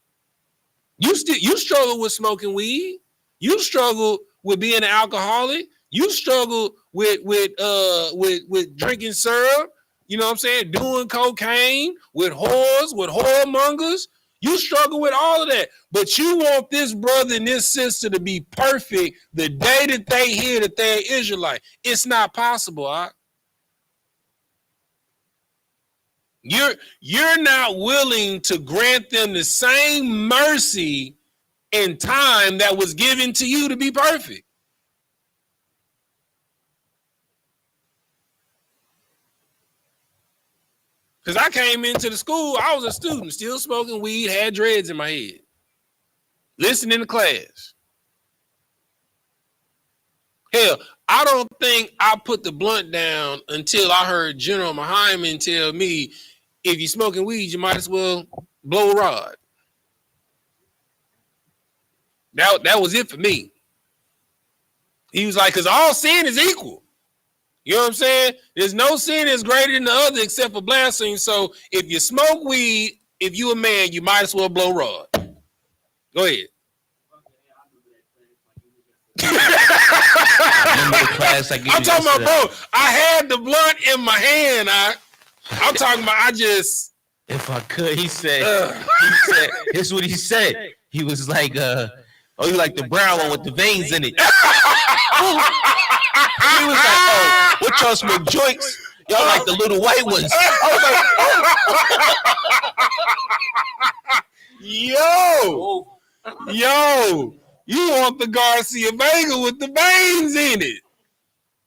You struggle with smoking weed. You struggle with being an alcoholic. You struggle with drinking syrup. You know what I'm saying? Doing cocaine, with whores, with whoremongers. You struggle with all of that. But you want this brother and this sister to be perfect the day that they hear that they're Israelite. It's not possible, all right? You're not willing to grant them the same mercy and time that was given to you to be perfect. Because I came into the school, I was a student, still smoking weed, had dreads in my head, listening to class. Hell, I don't think I put the blunt down until I heard General Muhammad tell me, if you're smoking weed, you might as well blow a rod. That was it for me. He was like, because all sin is equal. You know what I'm saying? There's no sin that's greater than the other except for blasphemy. So if you smoke weed, if you a man, you might as well blow rod. Go ahead. I'm talking about, bro, I had the blunt in my hand. I'm talking about, I just. If I could, he said, here's what he said. He was like, oh, you like the brown one with the veins in it. He was like, oh, what y'all smoke joints? Y'all like the little white ones. I was like, yo, you want the Garcia Vega with the veins in it.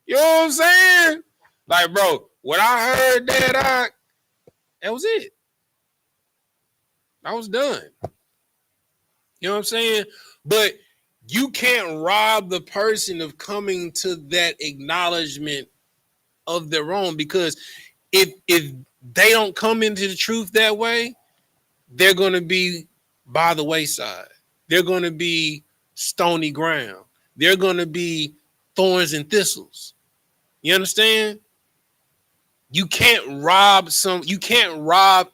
You know what I'm saying? Like, bro, when I heard that was it. I was done. You know what I'm saying? But you can't rob the person of coming to that acknowledgement of their own, because if they don't come into the truth that way, they're going to be by the wayside. They're going to be stony ground. They're going to be thorns and thistles. You understand? You can't rob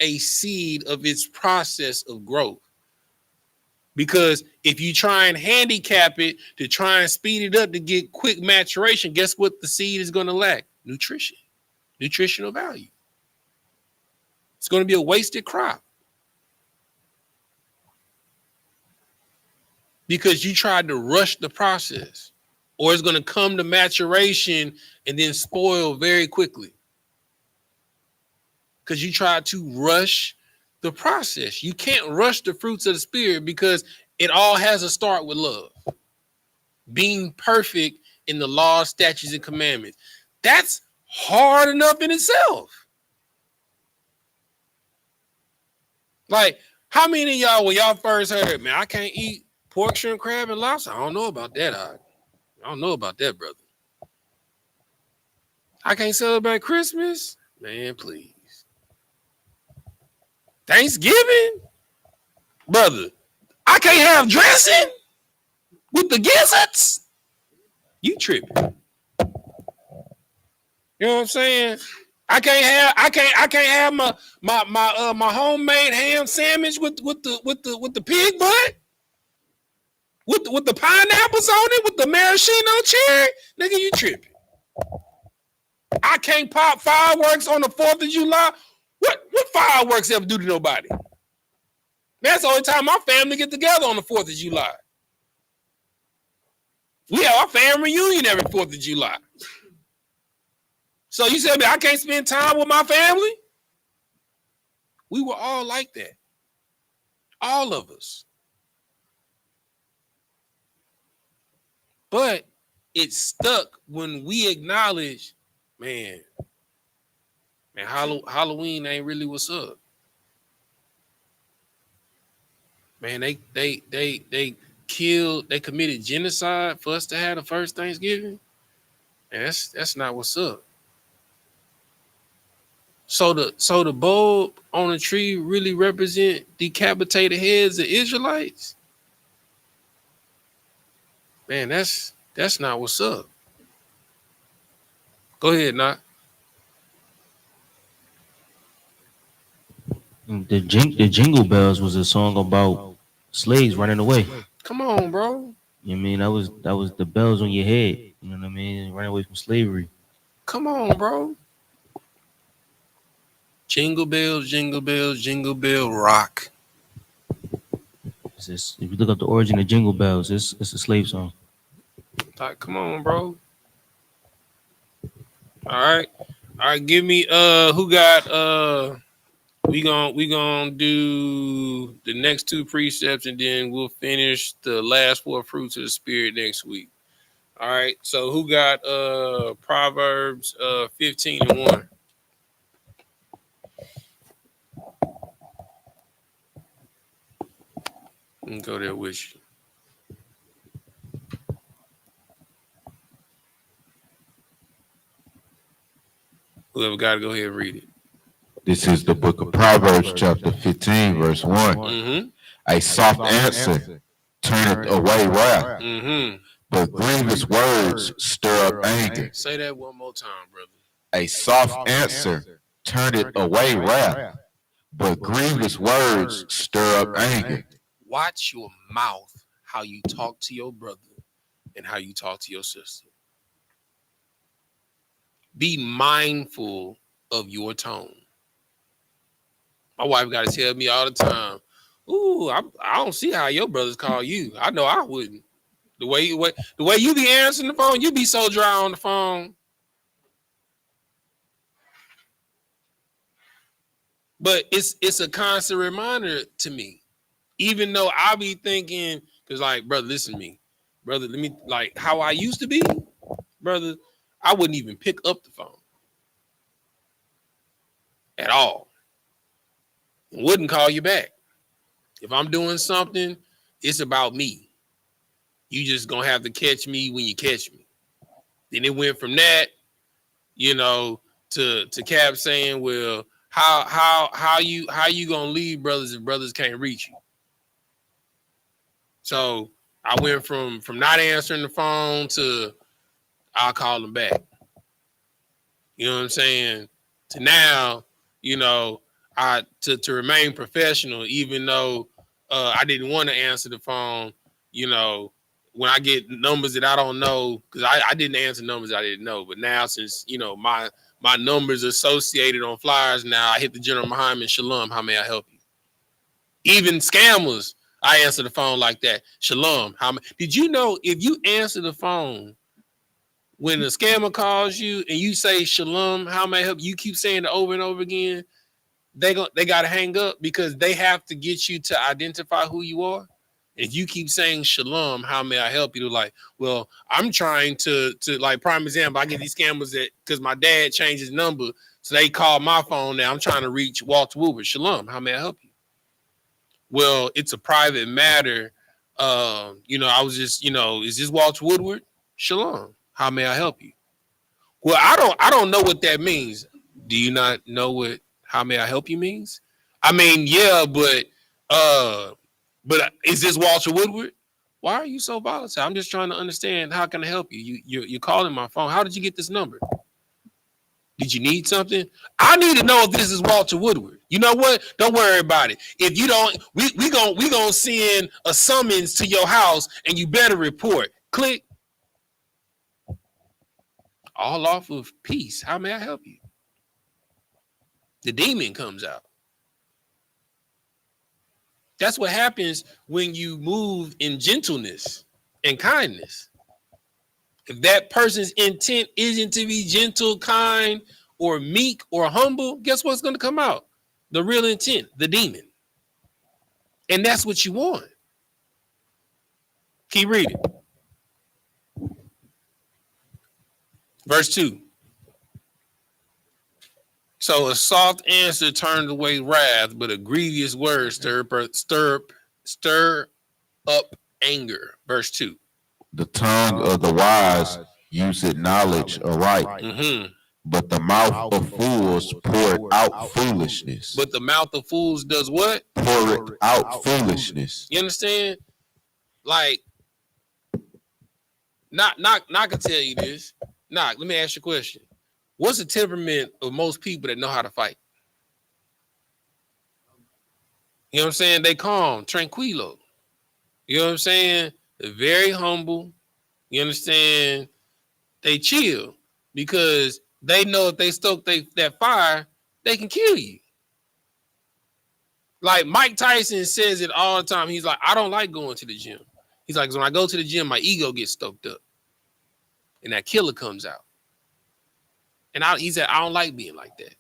a seed of its process of growth. Because if you try and handicap it to try and speed it up to get quick maturation, guess what the seed is going to lack? Nutrition, nutritional value. It's going to be a wasted crop. Because you tried to rush the process, or it's going to come to maturation and then spoil very quickly. Because you tried to rush the process. You can't rush the fruits of the spirit, because it all has to start with love. Being perfect in the law, statutes, and commandments. That's hard enough in itself. Like, how many of y'all, when y'all first heard, man, I can't eat pork, shrimp, crab, and lobster? I don't know about that. I don't know about that, brother. I can't celebrate Christmas? Man, please. Thanksgiving? Brother, I can't have dressing with the gizzards? You tripping. You know what I'm saying? I can't have my homemade ham sandwich with the pig butt? With the pineapples on it, with the maraschino cherry? Nigga, you tripping. I can't pop fireworks on the 4th of July. What fireworks ever do to nobody? That's the only time my family get together, on the 4th of July. We have our family reunion every 4th of July. So you said, I can't spend time with my family? We were all like that. All of us. But it stuck when we acknowledge, man, Halloween ain't really what's up. Man, they committed genocide for us to have the first Thanksgiving. And that's not what's up. So the bulb on the tree really represent decapitated heads of Israelites? Man, that's not what's up. Go ahead, Knock. The Jingle Bells was a song about slaves running away. Come on, bro. You know what I mean? That was the bells on your head. You know what I mean? Running away from slavery. Come on, bro. Jingle bells, jingle bells, jingle bell rock. If you look up the origin of Jingle Bells, it's a slave song. Like, come on, bro. All right, give me who got We gonna do the next two precepts, and then we'll finish the last four fruits of the spirit next week. All right. So who got Proverbs 15:1? I can go there with you. Whoever got to go ahead and read it. This is the book of Proverbs, chapter 15, verse 1. Mm-hmm. A soft answer turneth away wrath, Mm-hmm. but grievous words stir up anger. Say that one more time, brother. A soft answer turneth away wrath, but grievous words stir up anger. Watch your mouth, how you talk to your brother and how you talk to your sister. Be mindful of your tone. My wife got to tell me all the time, ooh, I don't see how your brothers call you. I know I wouldn't. The way you be answering the phone, you be so dry on the phone. But it's a constant reminder to me. Even though I be thinking, because like, brother, listen to me. Brother, let me, like, how I used to be, brother, I wouldn't even pick up the phone. At all. Wouldn't call you back. If I'm doing something, it's about me. You just gonna have to catch me when you catch me. Then it went from that, to Cap saying, well, how you gonna leave brothers if brothers can't reach you? So I went from not answering the phone to I'll call them back. You know what I'm saying? To now, to remain professional, even though I didn't want to answer the phone, when I get numbers that I don't know, because I didn't answer numbers I didn't know. But now, since, my numbers associated on flyers, now I hit the General Muhammad, Shalom, how may I help you? Even scammers, I answer the phone like that. Shalom, did you know if you answer the phone when a scammer calls you and you say Shalom, how may I help you, keep saying it over and over again, they got to hang up because they have to get you to identify who you are. If you keep saying Shalom, how may I help you? They're like, well, I'm trying to like, prime example, I get these scammers that because my dad changed his number, so they call my phone now. I'm trying to reach Walter Woodward. Shalom, how may I help you? Well, it's a private matter. I was just, is this Walter Woodward? Shalom, how may I help you? Well, I don't know what that means. Do you not know what how may I help you means? I mean, yeah, but is this Walter Woodward? Why are you so volatile? I'm just trying to understand, how can I help you? You're calling my phone. How did you get this number? Did you need something? I need to know if this is Walter Woodward. You know what? Don't worry about it. If you don't, we gonna send a summons to your house and you better report. Click. All off of peace. How may I help you? The demon comes out. That's what happens when you move in gentleness and kindness. If that person's intent isn't to be gentle, kind, or meek, or humble, guess what's going to come out? The real intent, the demon. And that's what you want. Keep reading. Verse 2. So a soft answer turned away wrath, but a grievous word stir up anger. Verse 2. The tongue of the wise useth knowledge aright, but the mouth of fools pour out foolishness. But the mouth of fools does what? Pour out foolishness. You understand? Like, Knock can tell you this. Knock, let me ask you a question. What's the temperament of most people that know how to fight? You know what I'm saying? They calm, tranquilo. You know what I'm saying? They're very humble. You understand? They chill because they know if they stoke that fire, they can kill you. Like Mike Tyson says it all the time. He's like, I don't like going to the gym. He's like, when I go to the gym, my ego gets stoked up. And that killer comes out. And he said, I don't like being like that.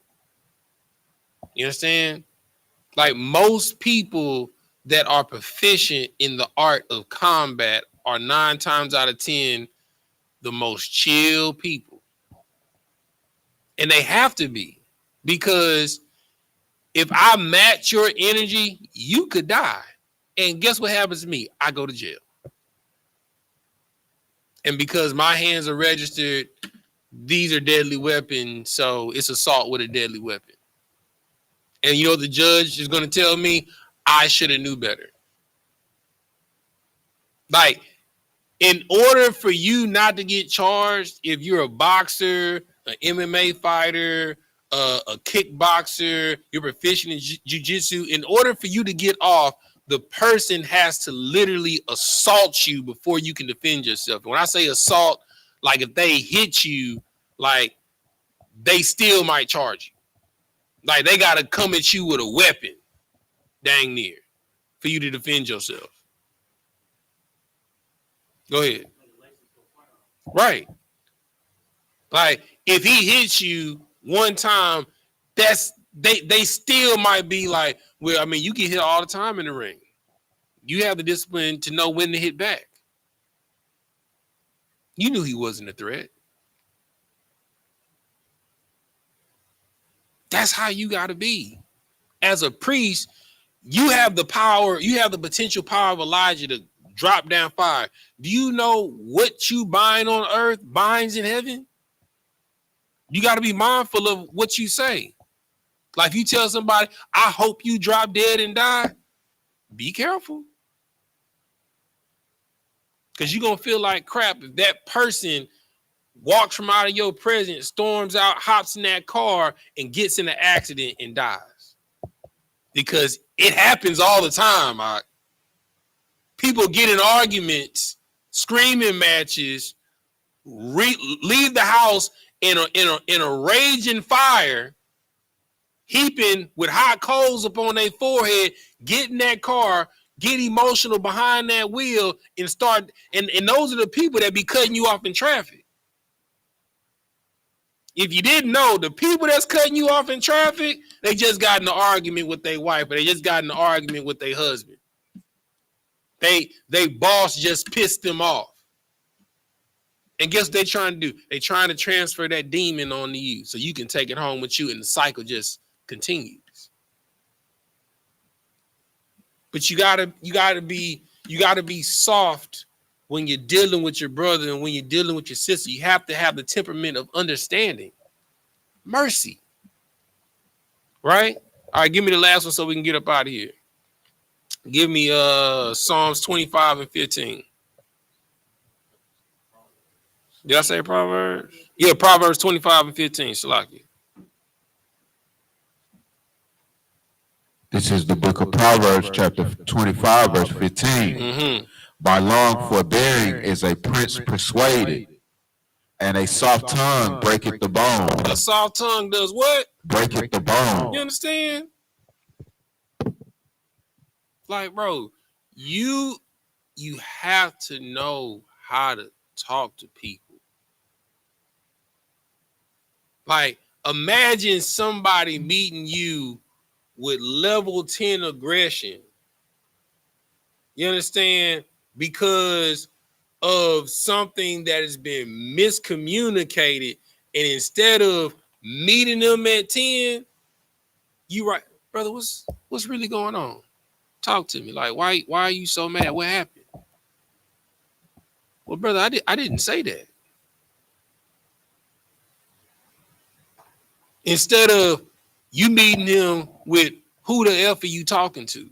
You understand? Like most people that are proficient in the art of combat are 9 times out of 10 the most chill people. And they have to be, because if I match your energy, you could die. And guess what happens to me? I go to jail. And because my hands are registered, these are deadly weapons, so it's assault with a deadly weapon. And you know the judge is going to tell me I should have knew better. Like, in order for you not to get charged, if you're a boxer, an MMA fighter, a kickboxer, you're proficient in jiu-jitsu, in order for you to get off, the person has to literally assault you before you can defend yourself. When I say assault, like if they hit you, like they still might charge you. Like they got to come at you with a weapon, dang near, for you to defend yourself. Go ahead. Right. Like if he hits you one time, that's they still might be like, well, I mean, you get hit all the time in the ring. You have the discipline to know when to hit back. You knew he wasn't a threat. That's how you got to be. As a priest, you have the power, you have the potential power of Elijah to drop down fire. Do you know what you bind on earth binds in heaven? You got to be mindful of what you say. Like if you tell somebody, I hope you drop dead and die, be careful. Because you're going to feel like crap if that person walks from out of your presence, storms out, hops in that car, and gets in an accident and dies. Because it happens all the time. People get in arguments, screaming matches, leave the house in a raging fire, heaping with hot coals upon their forehead, get in that car, get emotional behind that wheel, and start. And those are the people that be cutting you off in traffic. If you didn't know, the people that's cutting you off in traffic, they just got in an argument with their wife, or they just got in an argument with their husband. They boss just pissed them off. And guess what they're trying to do? They're trying to transfer that demon onto you so you can take it home with you, and the cycle just continues. But you gotta be soft when you're dealing with your brother and when you're dealing with your sister. You have to have the temperament of understanding, mercy. Right? All right, give me the last one so we can get up out of here. Give me Psalms 25 and 15. Did I say Proverbs? Yeah, Proverbs 25 and 15, Shalaki. This is the book of Proverbs, chapter 25, verse 15. Mm-hmm. By long forbearing is a prince persuaded, and a soft tongue breaketh the bone. A soft tongue does what? Breaketh the bone. You understand? Like, bro, you have to know how to talk to people. Like, imagine somebody meeting you with level 10 aggression. You understand? Because of something that has been miscommunicated, and instead of meeting them at 10, you right, brother, what's really going on? Talk to me. Like, why are you so mad? What happened? Well, brother, I didn't say that. Instead of you meeting him with who the F are you talking to?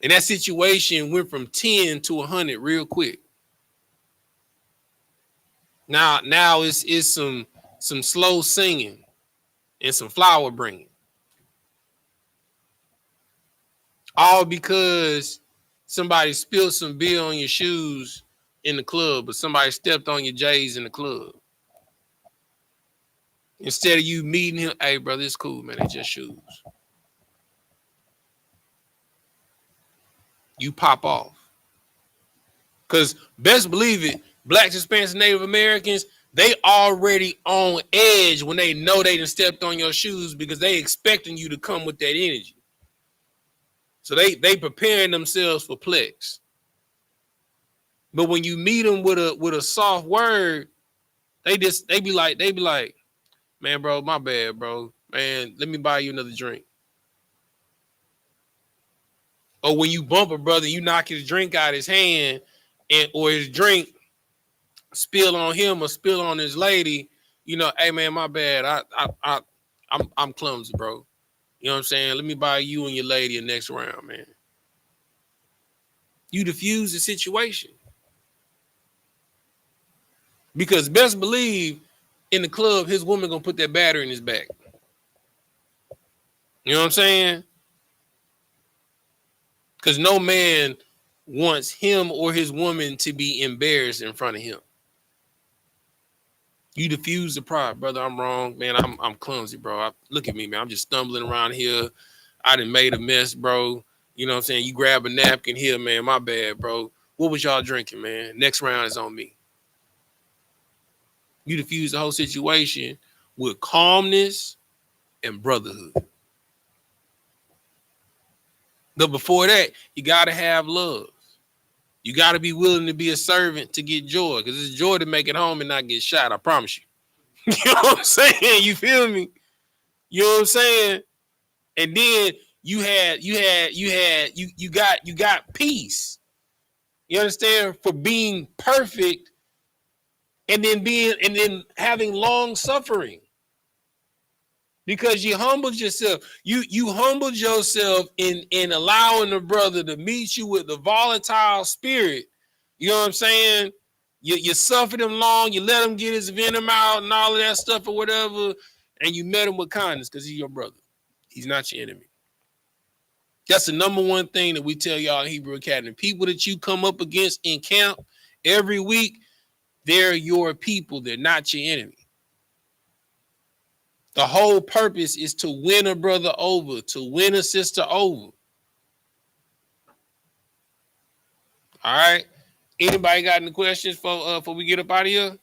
And that situation went from 10 to 100 real quick. Now it's some slow singing and some flower bringing. All because somebody spilled some beer on your shoes in the club, but somebody stepped on your J's in the club. Instead of you meeting him, hey, brother, it's cool, man. They just shoes. You pop off. Because best believe it, Blacks, Hispanics, Native Americans, They already on edge when they know they done stepped on your shoes because they expecting you to come with that energy. So they preparing themselves for plex. But when you meet them with a soft word, they be like, man, bro, my bad, bro. Man, let me buy you another drink. Or when you bump a brother, you knock his drink out of his hand, or his drink spill on him or spill on his lady, hey man, my bad. I'm clumsy, bro. You know what I'm saying? Let me buy you and your lady a next round, man. You diffuse the situation. Because best believe in the club, his woman gonna put that battery in his back. You know what I'm saying? Because no man wants him or his woman to be embarrassed in front of him. You diffuse the pride, brother. I'm wrong, man. I'm clumsy, bro. Look at me, man. I'm just stumbling around here. I done made a mess, bro. You know what I'm saying? You grab a napkin here, man. My bad, bro. What was y'all drinking, man? Next round is on me. You diffuse the whole situation with calmness and brotherhood. But before that, you got to have love. You got to be willing to be a servant to get joy, because it's joy to make it home and not get shot. I promise you. You know what I'm saying? You feel me? You know what I'm saying? And then you got peace. You understand? For being perfect and then having long suffering. Because you humbled yourself. You humbled yourself in allowing the brother to meet you with the volatile spirit. You know what I'm saying? You suffered him long, you let him get his venom out and all of that stuff or whatever, and you met him with kindness because he's your brother. He's not your enemy. That's the number one thing that we tell y'all in Hebrew Academy. People that you come up against in camp every week, they're your people. They're not your enemy. The whole purpose is to win a brother over, to win a sister over. All right. Anybody got any questions before we get up out of here?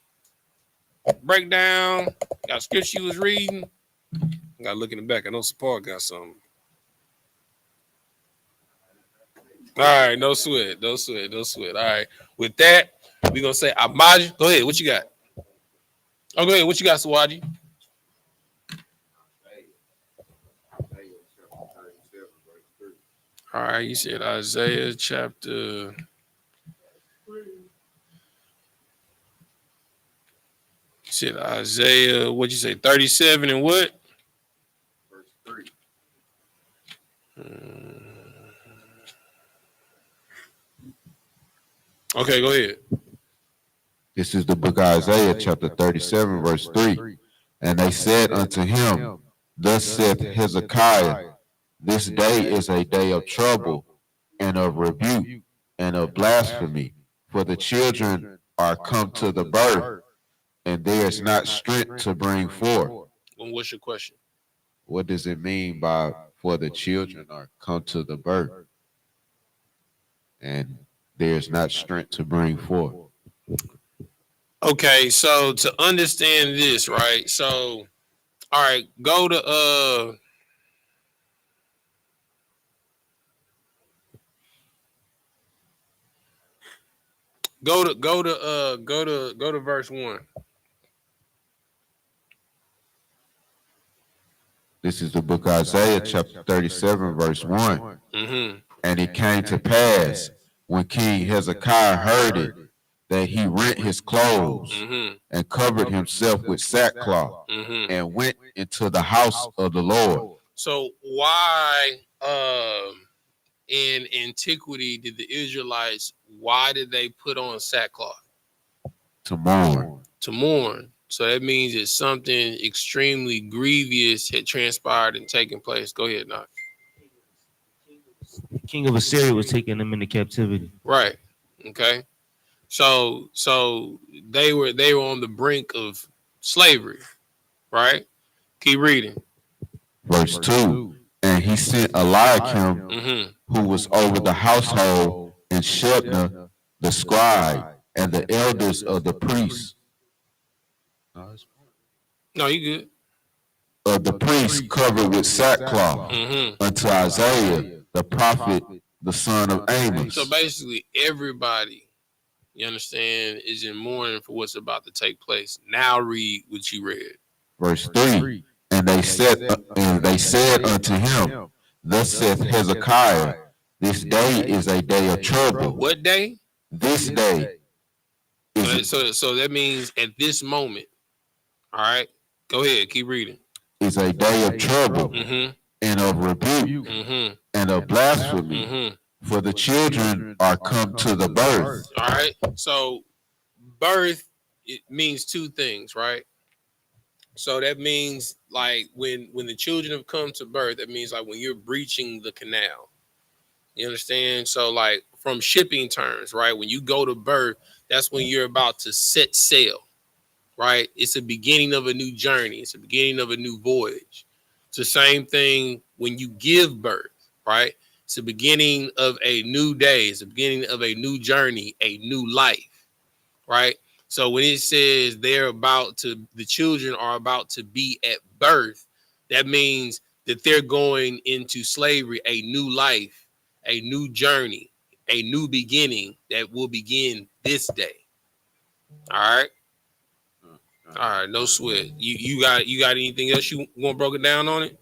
Breakdown. Got scripture you was reading. I got to look in the back. I know Support got something. All right. No sweat. All right. With that, we're going to say, Amaji. Go ahead. What you got? Oh, go ahead. What you got, Sawaji? All right. You said Isaiah chapter... Shit, Isaiah, what'd you say, 37 and what? Verse 3. Okay, go ahead. This is the book of Isaiah, chapter 37, verse 3. And they said unto him, Thus saith Hezekiah, this day is a day of trouble and of rebuke and of blasphemy, for the children are come to the birth, and there is not strength to bring forth. And what's your question? What does it mean by for the children are come to the birth, and there is not strength to bring forth? Okay, so to understand this, right? So, all right, go to verse 1. This is the book of Isaiah, chapter 37, verse 1. Mm-hmm. And it came to pass, when King Hezekiah heard it, that he rent his clothes and covered himself with sackcloth and went into the house of the Lord. So why in antiquity did the Israelites, why did they put on sackcloth? To mourn. To mourn. So that means that something extremely grievous had transpired and taken place. Go ahead, Knox. King of Assyria was taking them into captivity. Right. Okay. So they were on the brink of slavery, right? Keep reading. Verse 2. And he sent Eliakim, who was over the household, and Shebna, the scribe, and the elders of the priests, No, you good. Of the priests covered with sackcloth unto Isaiah, the prophet, the son of Amos. So basically, everybody, you understand, is in mourning for what's about to take place. Now read what you read. Verse 3. And they said unto him, thus saith Hezekiah, this day is a day of trouble. What day? This day. So that means at this moment. All right. Go ahead. Keep reading. Is a day of trouble and of rebuke and of blasphemy. For the children are come to the birth. All right. So birth, it means two things, right? So that means like when the children have come to birth, that means like when you're breaching the canal. You understand? So like from shipping terms, right? When you go to birth, that's when you're about to set sail, right? It's a beginning of a new journey. It's a beginning of a new voyage. It's the same thing when you give birth, right? It's the beginning of a new day. It's the beginning of a new journey, a new life, right? So when it says the children are about to be at birth, that means that they're going into slavery, a new life, a new journey, a new beginning that will begin this day. All right. All right, no sweat. You got anything else you want broken down on it?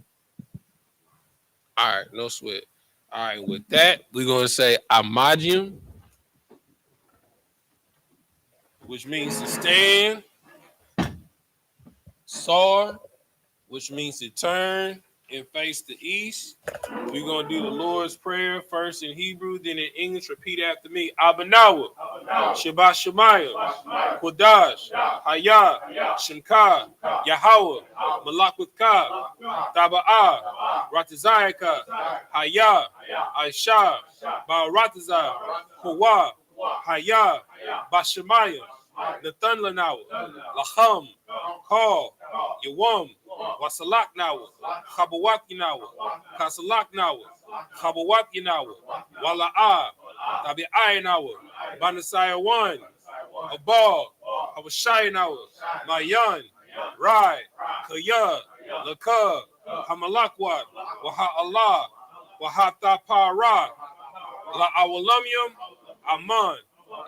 All right, no sweat. All right, with that, we're gonna say amagium, which means to stand. Sar, which means to turn and face the east. We're going to do the Lord's Prayer first in Hebrew, then in English. Repeat after me. Abanawa, Shabbat Shemayim, Kodash, Hayah, Shemka, Yahweh, Malakwika, Taba'ah, Ratazayaka, Hayah, Aisha, Ba'aratazah, Kawa, Hayah, Bashemayim, Nathan Lanawa, Laham, Call, Yawam, Wasalak Nawa, Kabawaki Nawa, Kasalak Nawa, Kabawaki Nawa, Wala'a, Tabi Nawa, Banasaya 1, Abal, Abashai Nawa, Mayan, Rai, Kaya, Laka, Hamalakwat, Waha Allah, Wahata Para, La Awalamium, Aman.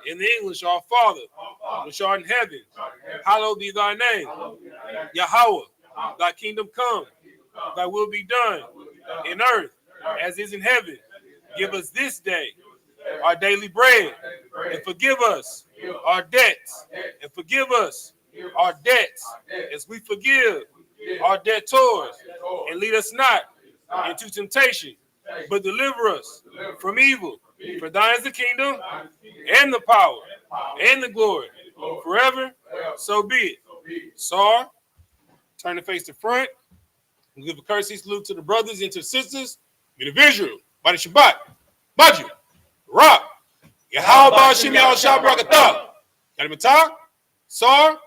In the English, our Father, which art in heaven, hallowed be thy name. Yahweh, thy kingdom come, thy will be done in earth as is in heaven. Give us this day our daily bread, and forgive us our debts, and forgive us our debts as we forgive our debtors. And lead us not into temptation, but deliver us from evil. For thine is the kingdom, and the power, and the glory, forever. So be it. Sar, turn the face to front. We give a courtesy salute to the brothers and to the sisters. Be the visual. By the Shabbat. Baju. Rock. Yahweh Bashim Yahweh Shah Brakatah. Got him a talk? Sar,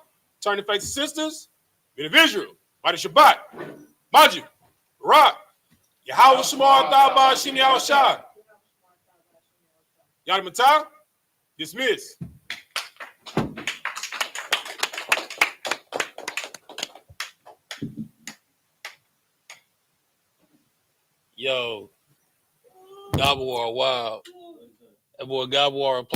turn the face to sisters. Be the visual. By the Shabbat. Baju. Rock. Yahweh Shemar Thah Bashim Yahweh Shah. Got him a talk? Dismiss. Yo, Gabawar, wow. That boy Gabawar